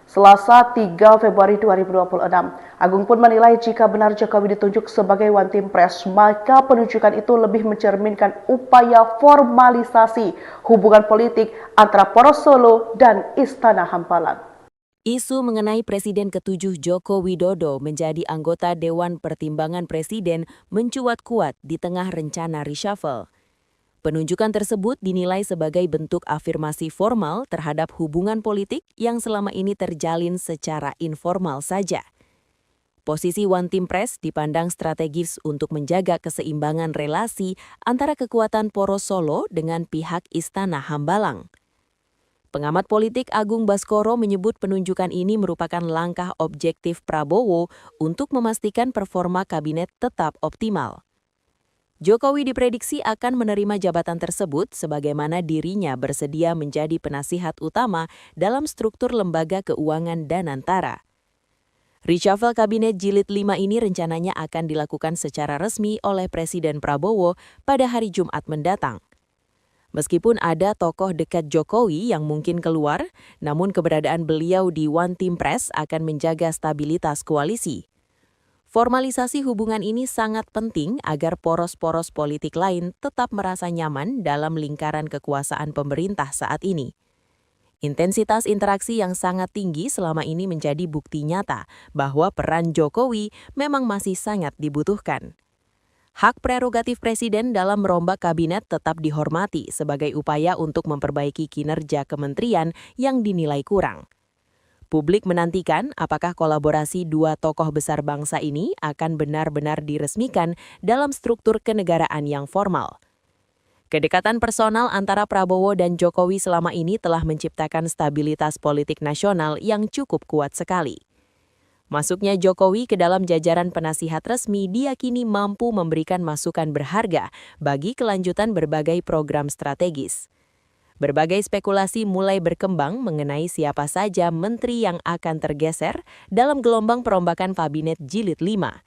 Selasa 3 Februari 2026, Agung pun menilai jika benar Jokowi ditunjuk sebagai One Team Press, maka penunjukan itu lebih mencerminkan upaya formalisasi hubungan politik antara Poros Solo dan Istana Hambalang. Isu mengenai Presiden ke-7 Joko Widodo menjadi anggota Dewan Pertimbangan Presiden mencuat kuat di tengah rencana reshuffle. Penunjukan tersebut dinilai sebagai bentuk afirmasi formal terhadap hubungan politik yang selama ini terjalin secara informal saja. Posisi One Team Press dipandang strategis untuk menjaga keseimbangan relasi antara kekuatan Poros Solo dengan pihak Istana Hambalang. Pengamat politik Agung Baskoro menyebut penunjukan ini merupakan langkah objektif Prabowo untuk memastikan performa kabinet tetap optimal. Jokowi diprediksi akan menerima jabatan tersebut sebagaimana dirinya bersedia menjadi penasihat utama dalam struktur lembaga keuangan Danantara. Reshuffle Kabinet Jilid 5 ini rencananya akan dilakukan secara resmi oleh Presiden Prabowo pada hari Jumat mendatang. Meskipun ada tokoh dekat Jokowi yang mungkin keluar, namun keberadaan beliau di One Team Press akan menjaga stabilitas koalisi. Formalisasi hubungan ini sangat penting agar poros-poros politik lain tetap merasa nyaman dalam lingkaran kekuasaan pemerintah saat ini. Intensitas interaksi yang sangat tinggi selama ini menjadi bukti nyata bahwa peran Jokowi memang masih sangat dibutuhkan. Hak prerogatif Presiden dalam merombak kabinet tetap dihormati sebagai upaya untuk memperbaiki kinerja kementerian yang dinilai kurang. Publik menantikan apakah kolaborasi dua tokoh besar bangsa ini akan benar-benar diresmikan dalam struktur kenegaraan yang formal. Kedekatan personal antara Prabowo dan Jokowi selama ini telah menciptakan stabilitas politik nasional yang cukup kuat sekali. Masuknya Jokowi ke dalam jajaran penasihat resmi diyakini mampu memberikan masukan berharga bagi kelanjutan berbagai program strategis. Berbagai spekulasi mulai berkembang mengenai siapa saja menteri yang akan tergeser dalam gelombang perombakan Kabinet Jilid 5.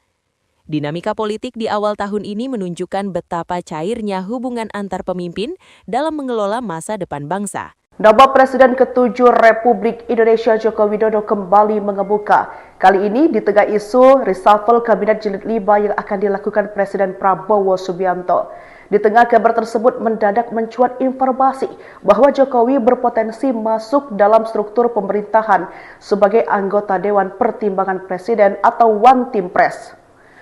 Dinamika politik di awal tahun ini menunjukkan betapa cairnya hubungan antar pemimpin dalam mengelola masa depan bangsa. Nama Presiden ke-7 Republik Indonesia Joko Widodo kembali mengemuka. Kali ini di tengah isu reshuffle Kabinet Jilid 5 yang akan dilakukan Presiden Prabowo Subianto. Di tengah kabar tersebut mendadak mencuat informasi bahwa Jokowi berpotensi masuk dalam struktur pemerintahan sebagai anggota Dewan Pertimbangan Presiden atau One Team Press.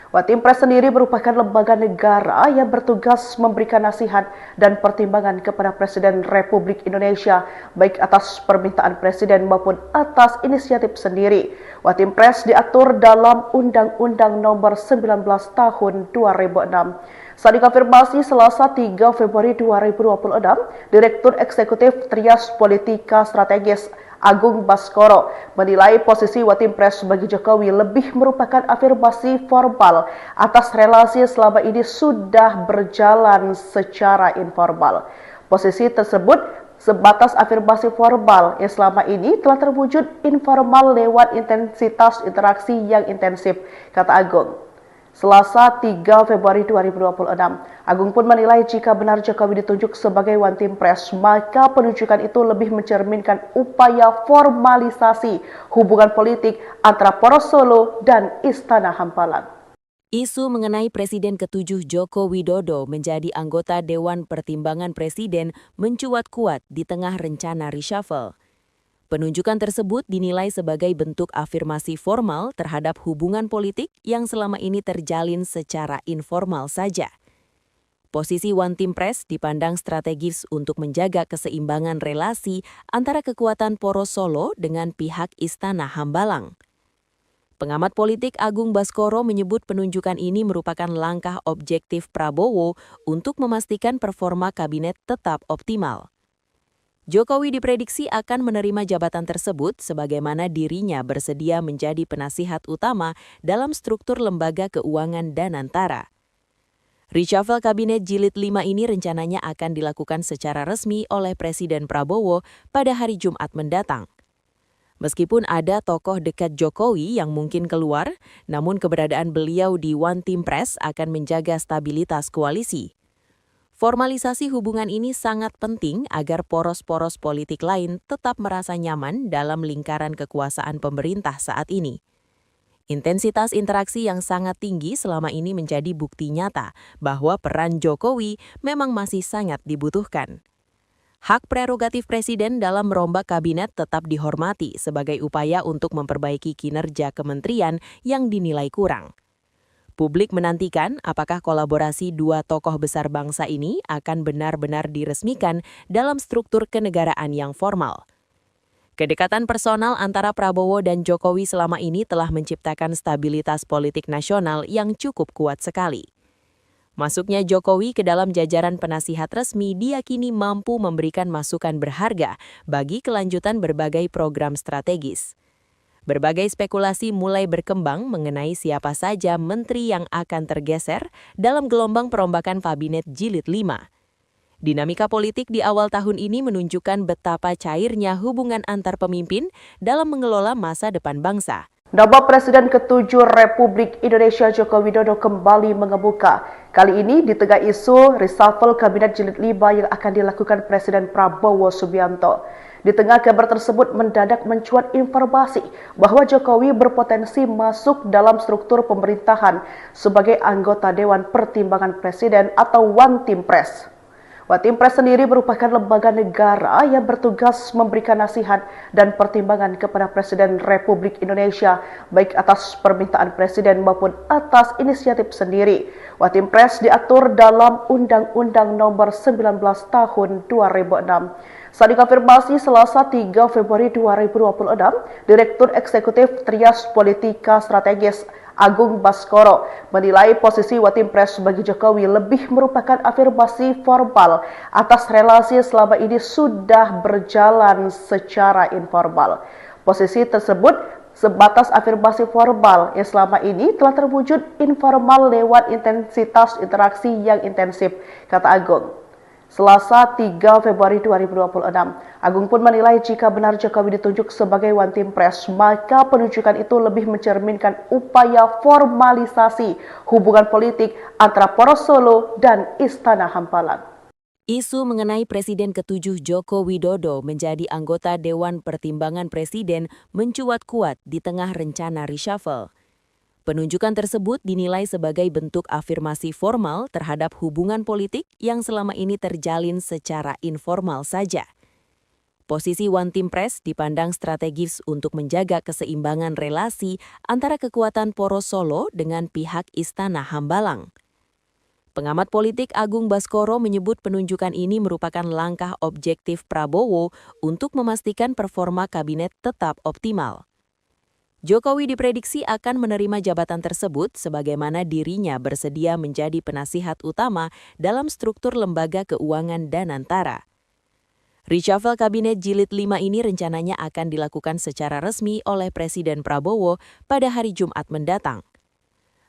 One Team Press sendiri merupakan lembaga negara yang bertugas memberikan nasihat dan pertimbangan kepada Presiden Republik Indonesia, baik atas permintaan Presiden maupun atas inisiatif sendiri. One Team Press diatur dalam Undang-Undang Nomor 19 Tahun 2006. Saat dikonfirmasi Selasa 3 Februari 2026, Direktur Eksekutif Trias Politika Strategis Agung Baskoro menilai posisi One Team Press bagi Jokowi lebih merupakan afirmasi formal atas relasi selama ini sudah berjalan secara informal. Posisi tersebut sebatas afirmasi formal yang selama ini telah terwujud informal lewat intensitas interaksi yang intensif, kata Agung. Selasa 3 Februari 2026, Agung pun menilai jika benar Jokowi ditunjuk sebagai One Team Press, maka penunjukan itu lebih mencerminkan upaya formalisasi hubungan politik antara Poros Solo dan Istana Hampalan. Isu mengenai Presiden ke-7 Joko Widodo menjadi anggota Dewan Pertimbangan Presiden mencuat kuat di tengah rencana reshuffle. Penunjukan tersebut dinilai sebagai bentuk afirmasi formal terhadap hubungan politik yang selama ini terjalin secara informal saja. Posisi One Team Press dipandang strategis untuk menjaga keseimbangan relasi antara kekuatan Poros Solo dengan pihak Istana Hambalang. Pengamat politik Agung Baskoro menyebut penunjukan ini merupakan langkah objektif Prabowo untuk memastikan performa kabinet tetap optimal. Jokowi diprediksi akan menerima jabatan tersebut sebagaimana dirinya bersedia menjadi penasihat utama dalam struktur lembaga keuangan Danantara. Reshuffle Kabinet Jilid 5 ini rencananya akan dilakukan secara resmi oleh Presiden Prabowo pada hari Jumat mendatang. Meskipun ada tokoh dekat Jokowi yang mungkin keluar, namun keberadaan beliau di One Team Press akan menjaga stabilitas koalisi. Formalisasi hubungan ini sangat penting agar poros-poros politik lain tetap merasa nyaman dalam lingkaran kekuasaan pemerintah saat ini. Intensitas interaksi yang sangat tinggi selama ini menjadi bukti nyata bahwa peran Jokowi memang masih sangat dibutuhkan. Hak prerogatif Presiden dalam merombak kabinet tetap dihormati sebagai upaya untuk memperbaiki kinerja kementerian yang dinilai kurang. Publik menantikan apakah kolaborasi dua tokoh besar bangsa ini akan benar-benar diresmikan dalam struktur kenegaraan yang formal. Kedekatan personal antara Prabowo dan Jokowi selama ini telah menciptakan stabilitas politik nasional yang cukup kuat sekali. Masuknya Jokowi ke dalam jajaran penasihat resmi diyakini mampu memberikan masukan berharga bagi kelanjutan berbagai program strategis. Berbagai spekulasi mulai berkembang mengenai siapa saja menteri yang akan tergeser dalam gelombang perombakan Kabinet Jilid 5. Dinamika politik di awal tahun ini menunjukkan betapa cairnya hubungan antar pemimpin dalam mengelola masa depan bangsa. Nama Presiden ke-7 Republik Indonesia Joko Widodo kembali mengemuka. Kali ini di tengah isu reshuffle Kabinet Jilid 5 yang akan dilakukan Presiden Prabowo Subianto. Di tengah kabar tersebut mendadak mencuat informasi bahwa Jokowi berpotensi masuk dalam struktur pemerintahan sebagai anggota Dewan Pertimbangan Presiden atau One Team Press. One Team Press sendiri merupakan lembaga negara yang bertugas memberikan nasihat dan pertimbangan kepada Presiden Republik Indonesia, baik atas permintaan Presiden maupun atas inisiatif sendiri. One Team Press diatur dalam Undang-Undang Nomor 19 Tahun 2006. Saat dikonfirmasi Selasa 3 Februari 2026, Direktur Eksekutif Trias Politika Strategis Agung Baskoro menilai posisi One Team Press bagi Jokowi lebih merupakan afirmasi formal atas relasi selama ini sudah berjalan secara informal. Posisi tersebut sebatas afirmasi formal yang selama ini telah terwujud informal lewat intensitas interaksi yang intensif, kata Agung. Selasa 3 Februari 2026, Agung pun menilai jika benar Jokowi ditunjuk sebagai One Team Press, maka penunjukan itu lebih mencerminkan upaya formalisasi hubungan politik antara Poros Solo dan Istana Hampalan. Isu mengenai Presiden ke-7 Joko Widodo menjadi anggota Dewan Pertimbangan Presiden mencuat kuat di tengah rencana reshuffle. Penunjukan tersebut dinilai sebagai bentuk afirmasi formal terhadap hubungan politik yang selama ini terjalin secara informal saja. Posisi One Team Press dipandang strategis untuk menjaga keseimbangan relasi antara kekuatan poros Solo dengan pihak Istana Hambalang. Pengamat politik Agung Baskoro menyebut penunjukan ini merupakan langkah objektif Prabowo untuk memastikan performa kabinet tetap optimal. Jokowi diprediksi akan menerima jabatan tersebut sebagaimana dirinya bersedia menjadi penasihat utama dalam struktur lembaga keuangan Danantara. Reshuffle Kabinet Jilid 5 ini rencananya akan dilakukan secara resmi oleh Presiden Prabowo pada hari Jumat mendatang.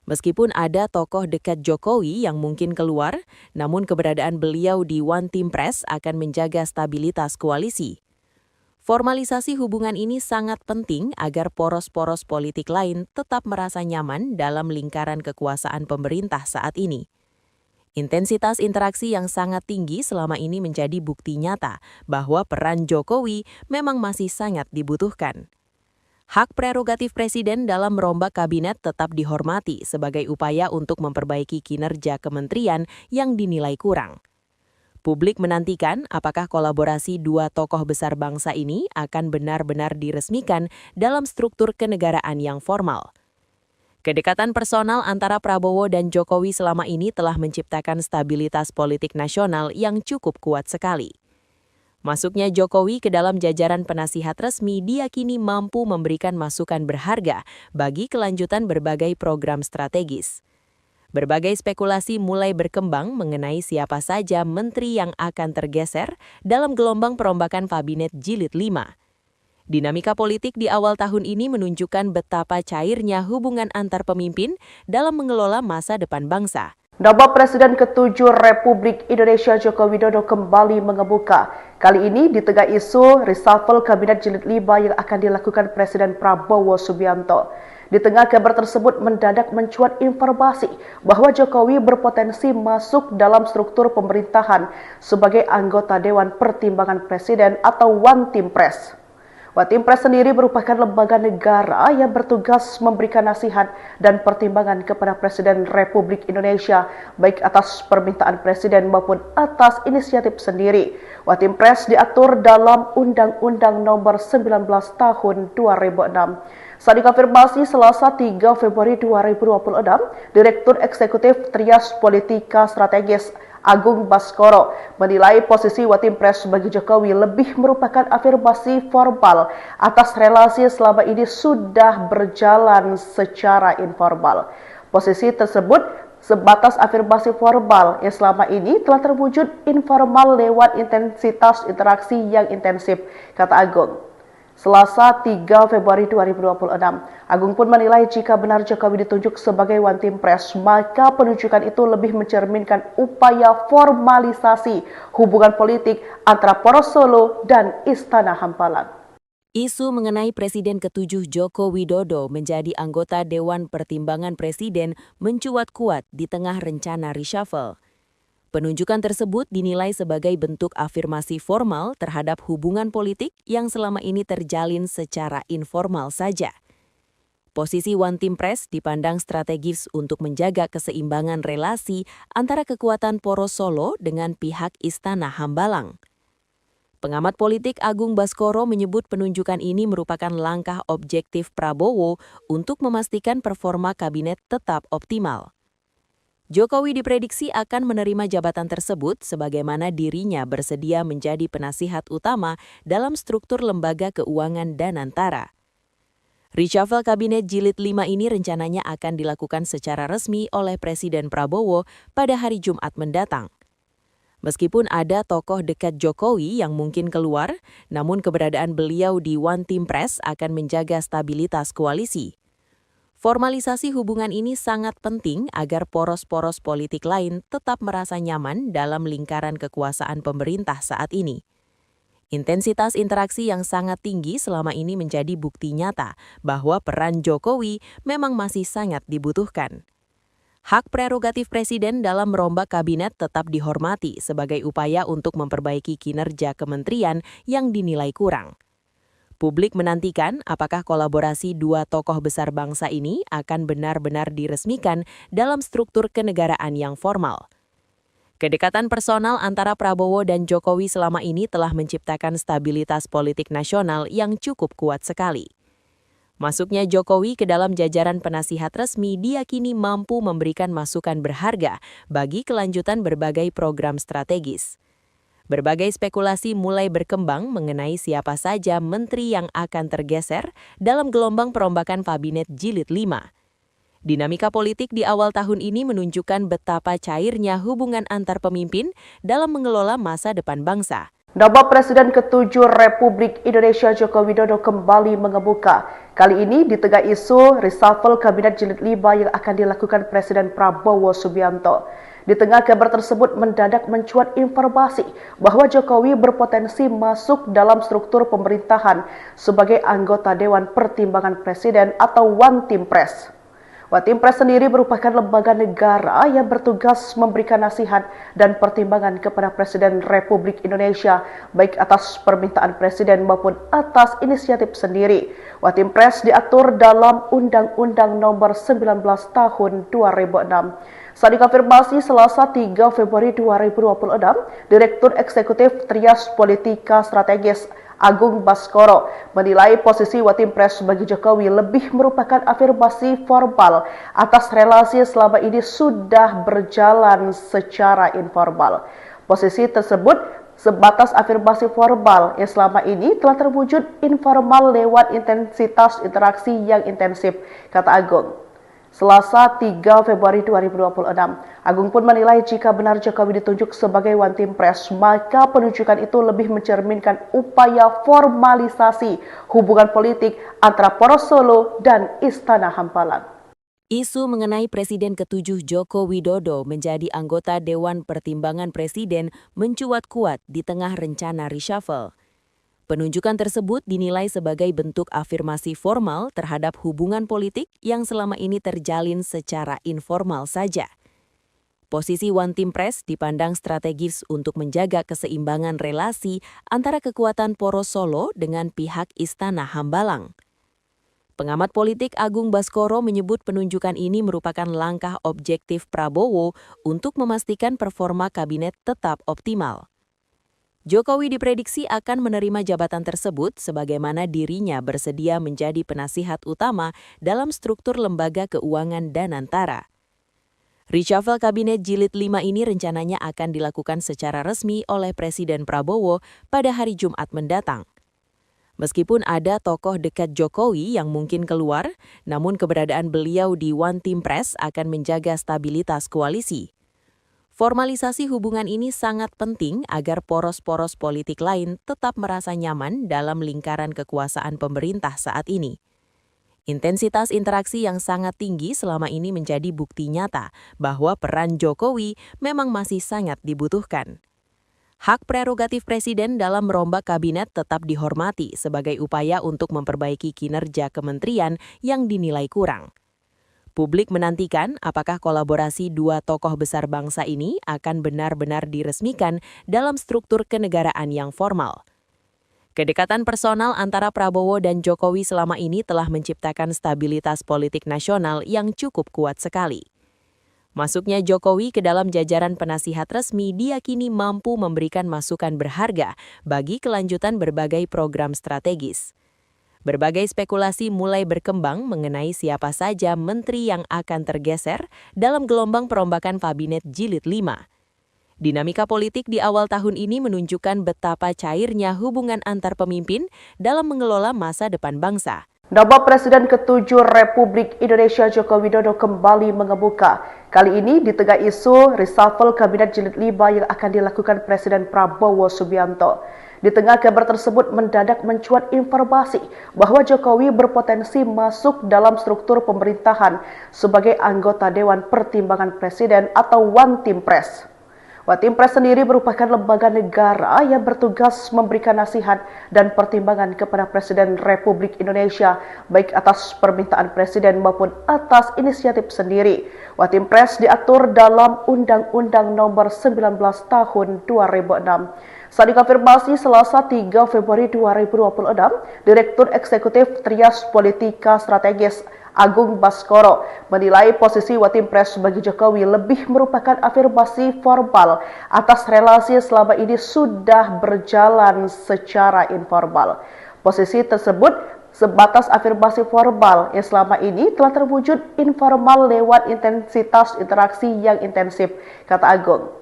Meskipun ada tokoh dekat Jokowi yang mungkin keluar, namun keberadaan beliau di One Team Press akan menjaga stabilitas koalisi. Formalisasi hubungan ini sangat penting agar poros-poros politik lain tetap merasa nyaman dalam lingkaran kekuasaan pemerintah saat ini. Intensitas interaksi yang sangat tinggi selama ini menjadi bukti nyata bahwa peran Jokowi memang masih sangat dibutuhkan. Hak prerogatif Presiden dalam merombak kabinet tetap dihormati sebagai upaya untuk memperbaiki kinerja kementerian yang dinilai kurang. Publik menantikan apakah kolaborasi dua tokoh besar bangsa ini akan benar-benar diresmikan dalam struktur kenegaraan yang formal. Kedekatan personal antara Prabowo dan Jokowi selama ini telah menciptakan stabilitas politik nasional yang cukup kuat sekali. Masuknya Jokowi ke dalam jajaran penasihat resmi diyakini mampu memberikan masukan berharga bagi kelanjutan berbagai program strategis. Berbagai spekulasi mulai berkembang mengenai siapa saja menteri yang akan tergeser dalam gelombang perombakan Kabinet Jilid 5. Dinamika politik di awal tahun ini menunjukkan betapa cairnya hubungan antar pemimpin dalam mengelola masa depan bangsa. Nama Presiden ke-7 Republik Indonesia Joko Widodo kembali mengemuka. Kali ini di tengah isu reshuffle Kabinet Jilid 5 yang akan dilakukan Presiden Prabowo Subianto. Di tengah kabar tersebut mendadak mencuat informasi bahwa Jokowi berpotensi masuk dalam struktur pemerintahan sebagai anggota Dewan Pertimbangan Presiden atau One Team Press. One Team Press sendiri merupakan lembaga negara yang bertugas memberikan nasihat dan pertimbangan kepada Presiden Republik Indonesia, baik atas permintaan Presiden maupun atas inisiatif sendiri. One Team Press diatur dalam Undang-Undang Nomor 19 Tahun 2006. Saat dikonfirmasi Selasa 3 Februari 2026, Direktur Eksekutif Trias Politika Strategis Agung Baskoro menilai posisi One Team Press bagi Jokowi lebih merupakan afirmasi formal atas relasi selama ini sudah berjalan secara informal. Posisi tersebut sebatas afirmasi formal yang selama ini telah terwujud informal lewat intensitas interaksi yang intensif, kata Agung. Selasa 3 Februari 2026, Agung pun menilai jika benar Jokowi ditunjuk sebagai One Team Press, maka penunjukan itu lebih mencerminkan upaya formalisasi hubungan politik antara poros Solo dan Istana Hambalang. Isu mengenai Presiden ke-7 Joko Widodo menjadi anggota Dewan Pertimbangan Presiden mencuat kuat di tengah rencana reshuffle. Penunjukan tersebut dinilai sebagai bentuk afirmasi formal terhadap hubungan politik yang selama ini terjalin secara informal saja. Posisi One Team Press dipandang strategis untuk menjaga keseimbangan relasi antara kekuatan poros Solo dengan pihak Istana Hambalang. Pengamat politik Agung Baskoro menyebut penunjukan ini merupakan langkah objektif Prabowo untuk memastikan performa kabinet tetap optimal. Jokowi diprediksi akan menerima jabatan tersebut sebagaimana dirinya bersedia menjadi penasihat utama dalam struktur lembaga keuangan Danantara. Reshuffle Kabinet Jilid 5 ini rencananya akan dilakukan secara resmi oleh Presiden Prabowo pada hari Jumat mendatang. Meskipun ada tokoh dekat Jokowi yang mungkin keluar, namun keberadaan beliau di One Team Press akan menjaga stabilitas koalisi. Formalisasi hubungan ini sangat penting agar poros-poros politik lain tetap merasa nyaman dalam lingkaran kekuasaan pemerintah saat ini. Intensitas interaksi yang sangat tinggi selama ini menjadi bukti nyata bahwa peran Jokowi memang masih sangat dibutuhkan. Hak prerogatif Presiden dalam merombak kabinet tetap dihormati sebagai upaya untuk memperbaiki kinerja kementerian yang dinilai kurang. Publik menantikan apakah kolaborasi dua tokoh besar bangsa ini akan benar-benar diresmikan dalam struktur kenegaraan yang formal. Kedekatan personal antara Prabowo dan Jokowi selama ini telah menciptakan stabilitas politik nasional yang cukup kuat sekali. Masuknya Jokowi ke dalam jajaran penasihat resmi diyakini mampu memberikan masukan berharga bagi kelanjutan berbagai program strategis. Berbagai spekulasi mulai berkembang mengenai siapa saja menteri yang akan tergeser dalam gelombang perombakan kabinet jilid 5. Dinamika politik di awal tahun ini menunjukkan betapa cairnya hubungan antar pemimpin dalam mengelola masa depan bangsa. Nama Presiden ke-7 Republik Indonesia Joko Widodo kembali mengemuka. Kali ini di tengah isu reshuffle Kabinet Jilid 5 yang akan dilakukan Presiden Prabowo Subianto. Di tengah kabar tersebut mendadak mencuat informasi bahwa Jokowi berpotensi masuk dalam struktur pemerintahan sebagai anggota Dewan Pertimbangan Presiden atau One Team Press. One Team Press sendiri merupakan lembaga negara yang bertugas memberikan nasihat dan pertimbangan kepada Presiden Republik Indonesia, baik atas permintaan Presiden maupun atas inisiatif sendiri. One Team Press diatur dalam Undang-Undang Nomor 19 Tahun 2006. Saat dikonfirmasi Selasa 3 Februari 2026, Direktur Eksekutif Trias Politika Strategis Agung Baskoro menilai posisi One Team Press bagi Jokowi lebih merupakan afirmasi formal atas relasi selama ini sudah berjalan secara informal. Posisi tersebut sebatas afirmasi formal yang selama ini telah terwujud informal lewat intensitas interaksi yang intensif, kata Agung. Selasa 3 Februari 2026, Agung pun menilai jika benar Jokowi ditunjuk sebagai One Team Press, maka penunjukan itu lebih mencerminkan upaya formalisasi hubungan politik antara Poros Solo dan Istana Hambalang. Isu mengenai Presiden ke-7 Joko Widodo menjadi anggota Dewan Pertimbangan Presiden mencuat kuat di tengah rencana reshuffle. Penunjukan tersebut dinilai sebagai bentuk afirmasi formal terhadap hubungan politik yang selama ini terjalin secara informal saja. Posisi One Team Press dipandang strategis untuk menjaga keseimbangan relasi antara kekuatan Poros Solo dengan pihak Istana Hambalang. Pengamat politik Agung Baskoro menyebut penunjukan ini merupakan langkah objektif Prabowo untuk memastikan performa kabinet tetap optimal. Jokowi diprediksi akan menerima jabatan tersebut sebagaimana dirinya bersedia menjadi penasihat utama dalam struktur lembaga keuangan Danantara. Reshuffle Kabinet Jilid 5 ini rencananya akan dilakukan secara resmi oleh Presiden Prabowo pada hari Jumat mendatang. Meskipun ada tokoh dekat Jokowi yang mungkin keluar, namun keberadaan beliau di One Team Press akan menjaga stabilitas koalisi. Formalisasi hubungan ini sangat penting agar poros-poros politik lain tetap merasa nyaman dalam lingkaran kekuasaan pemerintah saat ini. Intensitas interaksi yang sangat tinggi selama ini menjadi bukti nyata bahwa peran Jokowi memang masih sangat dibutuhkan. Hak prerogatif Presiden dalam merombak kabinet tetap dihormati sebagai upaya untuk memperbaiki kinerja kementerian yang dinilai kurang. Publik menantikan apakah kolaborasi dua tokoh besar bangsa ini akan benar-benar diresmikan dalam struktur kenegaraan yang formal. Kedekatan personal antara Prabowo dan Jokowi selama ini telah menciptakan stabilitas politik nasional yang cukup kuat sekali. Masuknya Jokowi ke dalam jajaran penasihat resmi diyakini mampu memberikan masukan berharga bagi kelanjutan berbagai program strategis. Berbagai spekulasi mulai berkembang mengenai siapa saja menteri yang akan tergeser dalam gelombang perombakan kabinet jilid 5. Dinamika politik di awal tahun ini menunjukkan betapa cairnya hubungan antar pemimpin dalam mengelola masa depan bangsa. Nama Presiden ke-7 Republik Indonesia Joko Widodo kembali mengemuka. Kali ini di tengah isu reshuffle Kabinet Jilid 5 yang akan dilakukan Presiden Prabowo Subianto. Di tengah kabar tersebut mendadak mencuat informasi bahwa Jokowi berpotensi masuk dalam struktur pemerintahan sebagai anggota Dewan Pertimbangan Presiden atau One Team Press. Watimpres sendiri merupakan lembaga negara yang bertugas memberikan nasihat dan pertimbangan kepada Presiden Republik Indonesia, baik atas permintaan Presiden maupun atas inisiatif sendiri. Watimpres diatur dalam Undang-Undang Nomor 19 Tahun 2006. Saat dikonfirmasi Selasa 3 Februari 2026, Direktur Eksekutif Trias Politika Strategis Agung Baskoro menilai posisi Watimpres bagi Jokowi lebih merupakan afirmasi formal atas relasi selama ini sudah berjalan secara informal. Posisi tersebut sebatas afirmasi formal yang selama ini telah terwujud informal lewat intensitas interaksi yang intensif, kata Agung.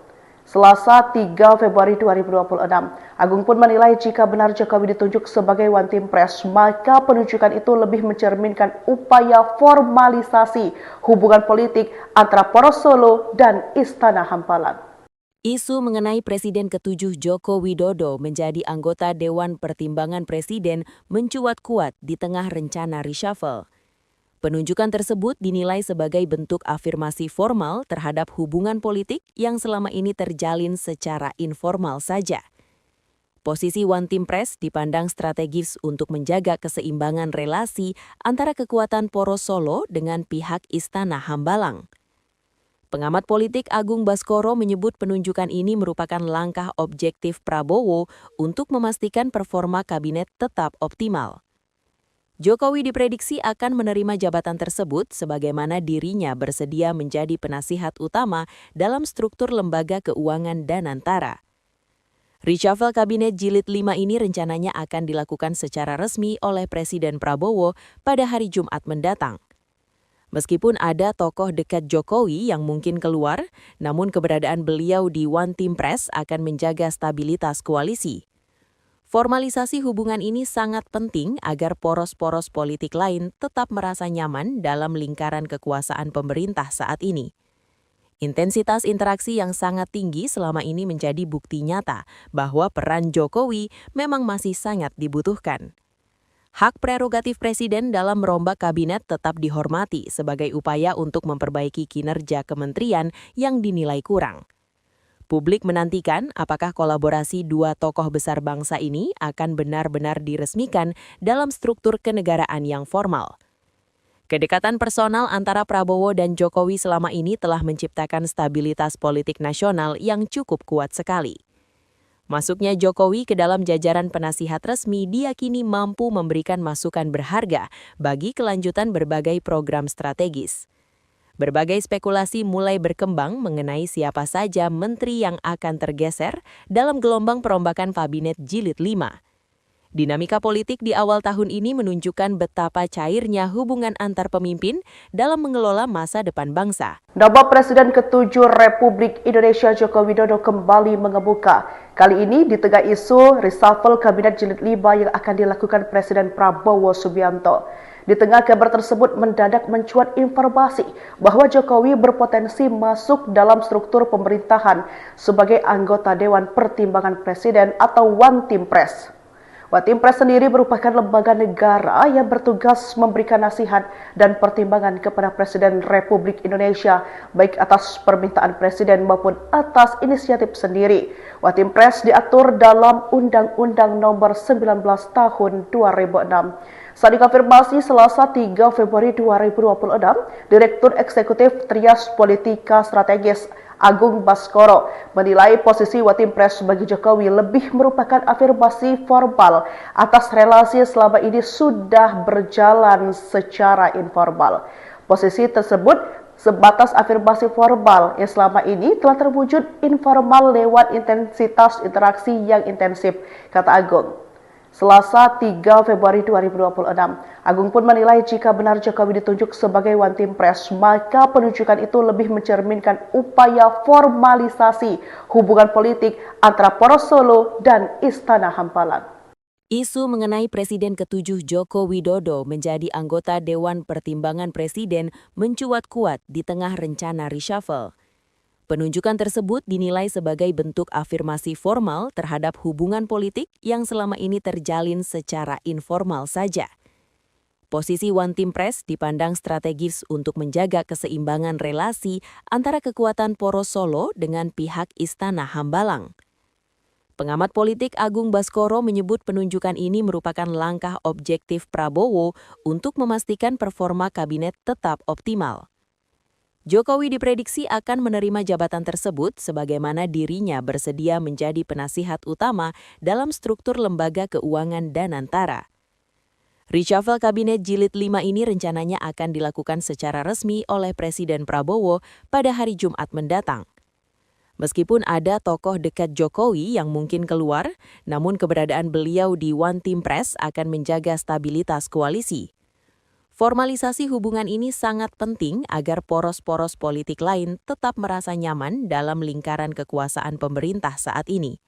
Selasa 3 Februari 2026, Agung pun menilai jika benar Jokowi ditunjuk sebagai Watimpres, maka penunjukan itu lebih mencerminkan upaya formalisasi hubungan politik antara Poros Solo dan Istana Hampalan. Isu mengenai Presiden ke-7 Joko Widodo menjadi anggota Dewan Pertimbangan Presiden mencuat kuat di tengah rencana reshuffle. Penunjukan tersebut dinilai sebagai bentuk afirmasi formal terhadap hubungan politik yang selama ini terjalin secara informal saja. Posisi Watimpres dipandang strategis untuk menjaga keseimbangan relasi antara kekuatan Poros Solo dengan pihak Istana Hambalang. Pengamat politik Agung Baskoro menyebut penunjukan ini merupakan langkah objektif Prabowo untuk memastikan performa kabinet tetap optimal. Jokowi diprediksi akan menerima jabatan tersebut sebagaimana dirinya bersedia menjadi penasihat utama dalam struktur lembaga keuangan Danantara. Reshuffle Kabinet Jilid 5 ini rencananya akan dilakukan secara resmi oleh Presiden Prabowo pada hari Jumat mendatang. Meskipun ada tokoh dekat Jokowi yang mungkin keluar, namun keberadaan beliau di Watimpres akan menjaga stabilitas koalisi. Formalisasi hubungan ini sangat penting agar poros-poros politik lain tetap merasa nyaman dalam lingkaran kekuasaan pemerintah saat ini. Intensitas interaksi yang sangat tinggi selama ini menjadi bukti nyata bahwa peran Jokowi memang masih sangat dibutuhkan. Hak prerogatif Presiden dalam merombak kabinet tetap dihormati sebagai upaya untuk memperbaiki kinerja kementerian yang dinilai kurang. Publik menantikan apakah kolaborasi dua tokoh besar bangsa ini akan benar-benar diresmikan dalam struktur kenegaraan yang formal. Kedekatan personal antara Prabowo dan Jokowi selama ini telah menciptakan stabilitas politik nasional yang cukup kuat sekali. Masuknya Jokowi ke dalam jajaran penasihat resmi diyakini mampu memberikan masukan berharga bagi kelanjutan berbagai program strategis. Berbagai spekulasi mulai berkembang mengenai siapa saja menteri yang akan tergeser dalam gelombang perombakan Kabinet Jilid 5. Dinamika politik di awal tahun ini menunjukkan betapa cairnya hubungan antar pemimpin dalam mengelola masa depan bangsa. Nama Presiden ke-7 Republik Indonesia Joko Widodo kembali mengemuka. Kali ini di tengah isu reshuffle Kabinet Jilid 5 yang akan dilakukan Presiden Prabowo Subianto. Di tengah kabar tersebut mendadak mencuat informasi bahwa Jokowi berpotensi masuk dalam struktur pemerintahan sebagai anggota Dewan Pertimbangan Presiden atau Watimpres. Watimpres sendiri merupakan lembaga negara yang bertugas memberikan nasihat dan pertimbangan kepada Presiden Republik Indonesia, baik atas permintaan Presiden maupun atas inisiatif sendiri. Watimpres diatur dalam Undang-Undang Nomor 19 Tahun 2006. Saat dikonfirmasi Selasa 3 Februari 2026, Direktur Eksekutif Trias Politika Strategis Agung Baskoro menilai posisi Watimpres bagi Jokowi lebih merupakan afirmasi formal atas relasi selama ini sudah berjalan secara informal. Posisi tersebut sebatas afirmasi formal yang selama ini telah terwujud informal lewat intensitas interaksi yang intensif, kata Agung. Selasa 3 Februari 2026, Agung pun menilai jika benar Jokowi ditunjuk sebagai Watimpres, maka penunjukan itu lebih mencerminkan upaya formalisasi hubungan politik antara Poros Solo dan Istana Hampalan. Isu mengenai Presiden ke-7 Joko Widodo menjadi anggota Dewan Pertimbangan Presiden mencuat kuat di tengah rencana reshuffle. Penunjukan tersebut dinilai sebagai bentuk afirmasi formal terhadap hubungan politik yang selama ini terjalin secara informal saja. Posisi One Team Press dipandang strategis untuk menjaga keseimbangan relasi antara kekuatan poros Solo dengan pihak Istana Hambalang. Pengamat politik Agung Baskoro menyebut penunjukan ini merupakan langkah objektif Prabowo untuk memastikan performa kabinet tetap optimal. Jokowi diprediksi akan menerima jabatan tersebut sebagaimana dirinya bersedia menjadi penasihat utama dalam struktur lembaga keuangan dan antara. Reshuffle Kabinet Jilid 5 ini rencananya akan dilakukan secara resmi oleh Presiden Prabowo pada hari Jumat mendatang. Meskipun ada tokoh dekat Jokowi yang mungkin keluar, namun keberadaan beliau di One Team Press akan menjaga stabilitas koalisi. Formalisasi hubungan ini sangat penting agar poros-poros politik lain tetap merasa nyaman dalam lingkaran kekuasaan pemerintah saat ini.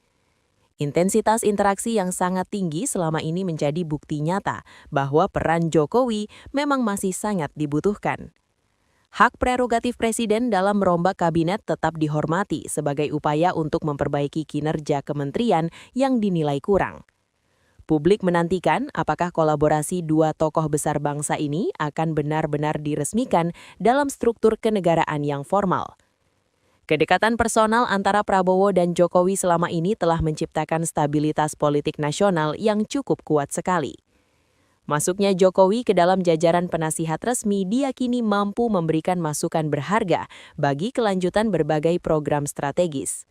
Intensitas interaksi yang sangat tinggi selama ini menjadi bukti nyata bahwa peran Jokowi memang masih sangat dibutuhkan. Hak prerogatif Presiden dalam merombak kabinet tetap dihormati sebagai upaya untuk memperbaiki kinerja kementerian yang dinilai kurang. Publik menantikan apakah kolaborasi dua tokoh besar bangsa ini akan benar-benar diresmikan dalam struktur kenegaraan yang formal. Kedekatan personal antara Prabowo dan Jokowi selama ini telah menciptakan stabilitas politik nasional yang cukup kuat sekali. Masuknya Jokowi ke dalam jajaran penasihat resmi diyakini mampu memberikan masukan berharga bagi kelanjutan berbagai program strategis.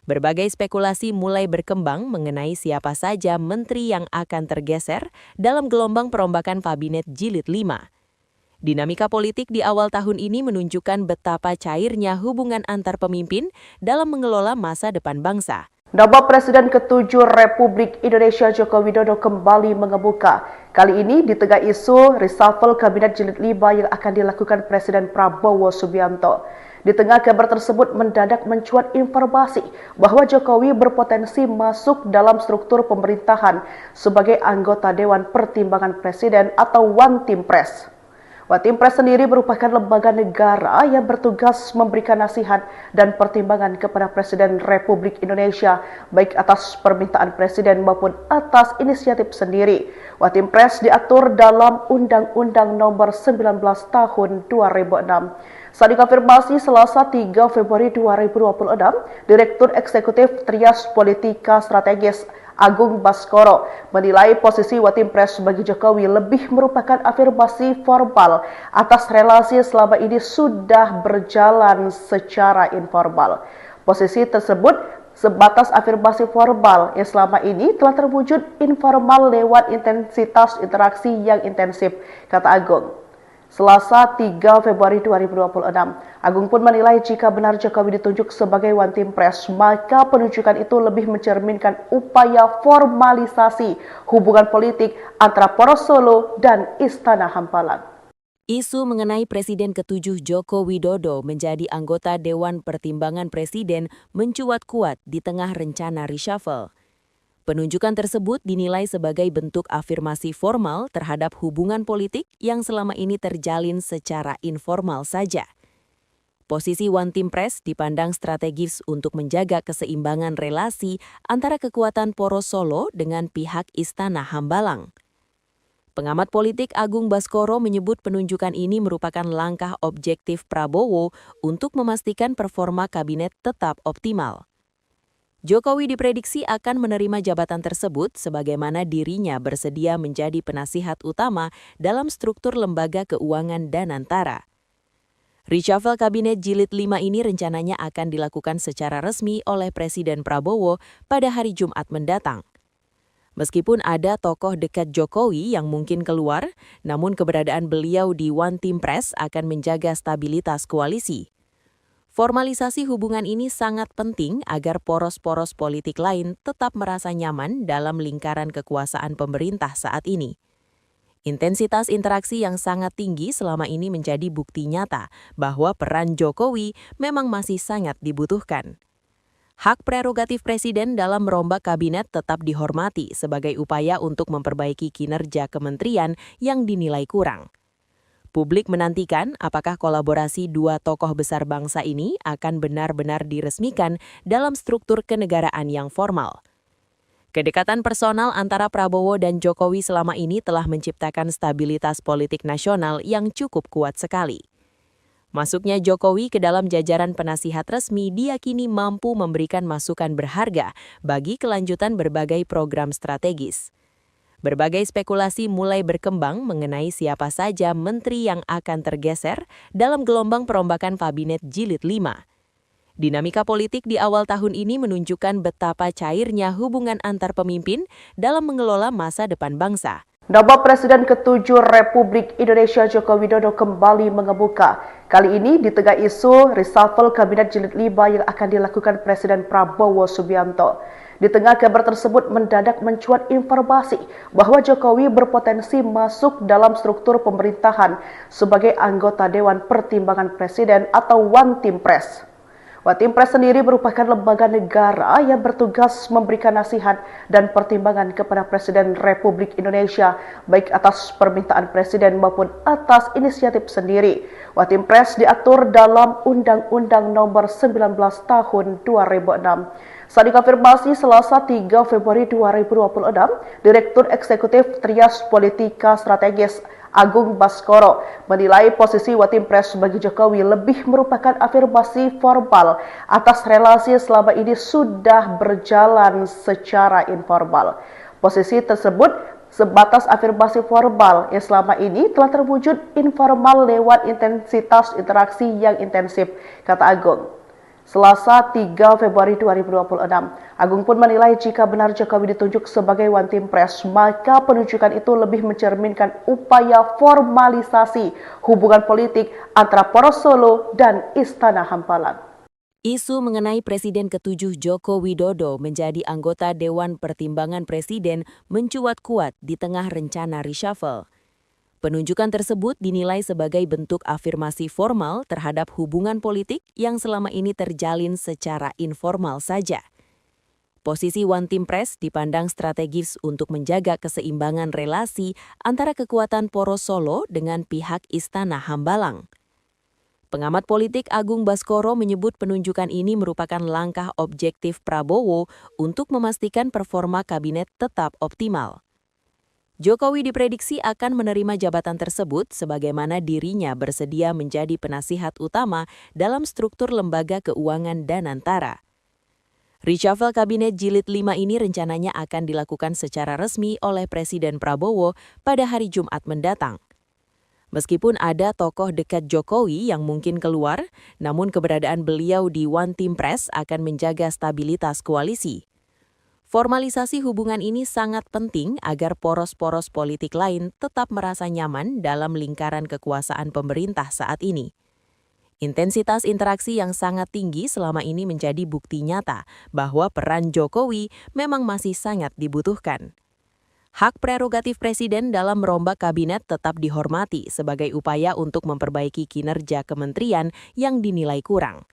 Berbagai spekulasi mulai berkembang mengenai siapa saja menteri yang akan tergeser dalam gelombang perombakan Kabinet Jilid 5. Dinamika politik di awal tahun ini menunjukkan betapa cairnya hubungan antar pemimpin dalam mengelola masa depan bangsa. Nama Presiden ke-7 Republik Indonesia Joko Widodo kembali mengemuka. Kali ini di tengah isu reshuffle Kabinet Jilid 5 yang akan dilakukan Presiden Prabowo Subianto. Di tengah kabar tersebut mendadak mencuat informasi bahwa Jokowi berpotensi masuk dalam struktur pemerintahan sebagai anggota Dewan Pertimbangan Presiden atau One Team Press. One Team Press sendiri merupakan lembaga negara yang bertugas memberikan nasihat dan pertimbangan kepada Presiden Republik Indonesia, baik atas permintaan Presiden maupun atas inisiatif sendiri. One Team Press diatur dalam Undang-Undang Nomor 19 Tahun 2006. Saat dikonfirmasi Selasa 3 Februari 2026, Direktur Eksekutif Trias Politika Strategis Agung Baskoro menilai posisi One Team Press bagi Jokowi lebih merupakan afirmasi formal atas relasi selama ini sudah berjalan secara informal. Posisi tersebut sebatas afirmasi formal yang selama ini telah terwujud informal lewat intensitas interaksi yang intensif, kata Agung. Selasa 3 Februari 2026, Agung pun menilai jika benar Jokowi ditunjuk sebagai One Team Press, maka penunjukan itu lebih mencerminkan upaya formalisasi hubungan politik antara poros Solo dan Istana Hambalang. Isu mengenai Presiden ke-7 Joko Widodo menjadi anggota Dewan Pertimbangan Presiden mencuat kuat di tengah rencana reshuffle. Penunjukan tersebut dinilai sebagai bentuk afirmasi formal terhadap hubungan politik yang selama ini terjalin secara informal saja. Posisi One Team Press dipandang strategis untuk menjaga keseimbangan relasi antara kekuatan poros Solo dengan pihak Istana Hambalang. Pengamat politik Agung Baskoro menyebut penunjukan ini merupakan langkah objektif Prabowo untuk memastikan performa kabinet tetap optimal. Jokowi diprediksi akan menerima jabatan tersebut sebagaimana dirinya bersedia menjadi penasihat utama dalam struktur lembaga keuangan dan antara. Reshuffle Kabinet Jilid 5 ini rencananya akan dilakukan secara resmi oleh Presiden Prabowo pada hari Jumat mendatang. Meskipun ada tokoh dekat Jokowi yang mungkin keluar, namun keberadaan beliau di One Team Press akan menjaga stabilitas koalisi. Formalisasi hubungan ini sangat penting agar poros-poros politik lain tetap merasa nyaman dalam lingkaran kekuasaan pemerintah saat ini. Intensitas interaksi yang sangat tinggi selama ini menjadi bukti nyata bahwa peran Jokowi memang masih sangat dibutuhkan. Hak prerogatif Presiden dalam merombak kabinet tetap dihormati sebagai upaya untuk memperbaiki kinerja kementerian yang dinilai kurang. Publik menantikan apakah kolaborasi dua tokoh besar bangsa ini akan benar-benar diresmikan dalam struktur kenegaraan yang formal. Kedekatan personal antara Prabowo dan Jokowi selama ini telah menciptakan stabilitas politik nasional yang cukup kuat sekali. Masuknya Jokowi ke dalam jajaran penasihat resmi diyakini mampu memberikan masukan berharga bagi kelanjutan berbagai program strategis. Berbagai spekulasi mulai berkembang mengenai siapa saja menteri yang akan tergeser dalam gelombang perombakan kabinet jilid 5. Dinamika politik di awal tahun ini menunjukkan betapa cairnya hubungan antar pemimpin dalam mengelola masa depan bangsa. Nama Presiden ke-7 Republik Indonesia Joko Widodo kembali mengemuka. Kali ini di tengah isu reshuffle Kabinet Jilid 5 yang akan dilakukan Presiden Prabowo Subianto. Di tengah kabar tersebut mendadak mencuat informasi bahwa Jokowi berpotensi masuk dalam struktur pemerintahan sebagai anggota Dewan Pertimbangan Presiden atau One Team Press. One Team Press sendiri merupakan lembaga negara yang bertugas memberikan nasihat dan pertimbangan kepada Presiden Republik Indonesia, baik atas permintaan Presiden maupun atas inisiatif sendiri. One Team Press diatur dalam Undang-Undang Nomor 19 Tahun 2006. Saat dikonfirmasi Selasa 3 Februari 2026, Direktur Eksekutif Trias Politika Strategis Agung Baskoro menilai posisi One Team Press bagi Jokowi lebih merupakan afirmasi formal atas relasi selama ini sudah berjalan secara informal. Posisi tersebut sebatas afirmasi formal yang selama ini telah terwujud informal lewat intensitas interaksi yang intensif, kata Agung. Selasa 3 Februari 2026, Agung pun menilai jika benar Jokowi ditunjuk sebagai One Team Press, maka penunjukan itu lebih mencerminkan upaya formalisasi hubungan politik antara Poros Solo dan Istana Hampalan. Isu mengenai Presiden ke-7 Joko Widodo menjadi anggota Dewan Pertimbangan Presiden mencuat kuat di tengah rencana reshuffle. Penunjukan tersebut dinilai sebagai bentuk afirmasi formal terhadap hubungan politik yang selama ini terjalin secara informal saja. Posisi One Team Press dipandang strategis untuk menjaga keseimbangan relasi antara kekuatan Poros Solo dengan pihak Istana Hambalang. Pengamat politik Agung Baskoro menyebut penunjukan ini merupakan langkah objektif Prabowo untuk memastikan performa kabinet tetap optimal. Jokowi diprediksi akan menerima jabatan tersebut sebagaimana dirinya bersedia menjadi penasihat utama dalam struktur lembaga keuangan Danantara. Reshuffle Kabinet Jilid 5 ini rencananya akan dilakukan secara resmi oleh Presiden Prabowo pada hari Jumat mendatang. Meskipun ada tokoh dekat Jokowi yang mungkin keluar, namun keberadaan beliau di One Team Press akan menjaga stabilitas koalisi. Formalisasi hubungan ini sangat penting agar poros-poros politik lain tetap merasa nyaman dalam lingkaran kekuasaan pemerintah saat ini. Intensitas interaksi yang sangat tinggi selama ini menjadi bukti nyata bahwa peran Jokowi memang masih sangat dibutuhkan. Hak prerogatif Presiden dalam merombak kabinet tetap dihormati sebagai upaya untuk memperbaiki kinerja kementerian yang dinilai kurang.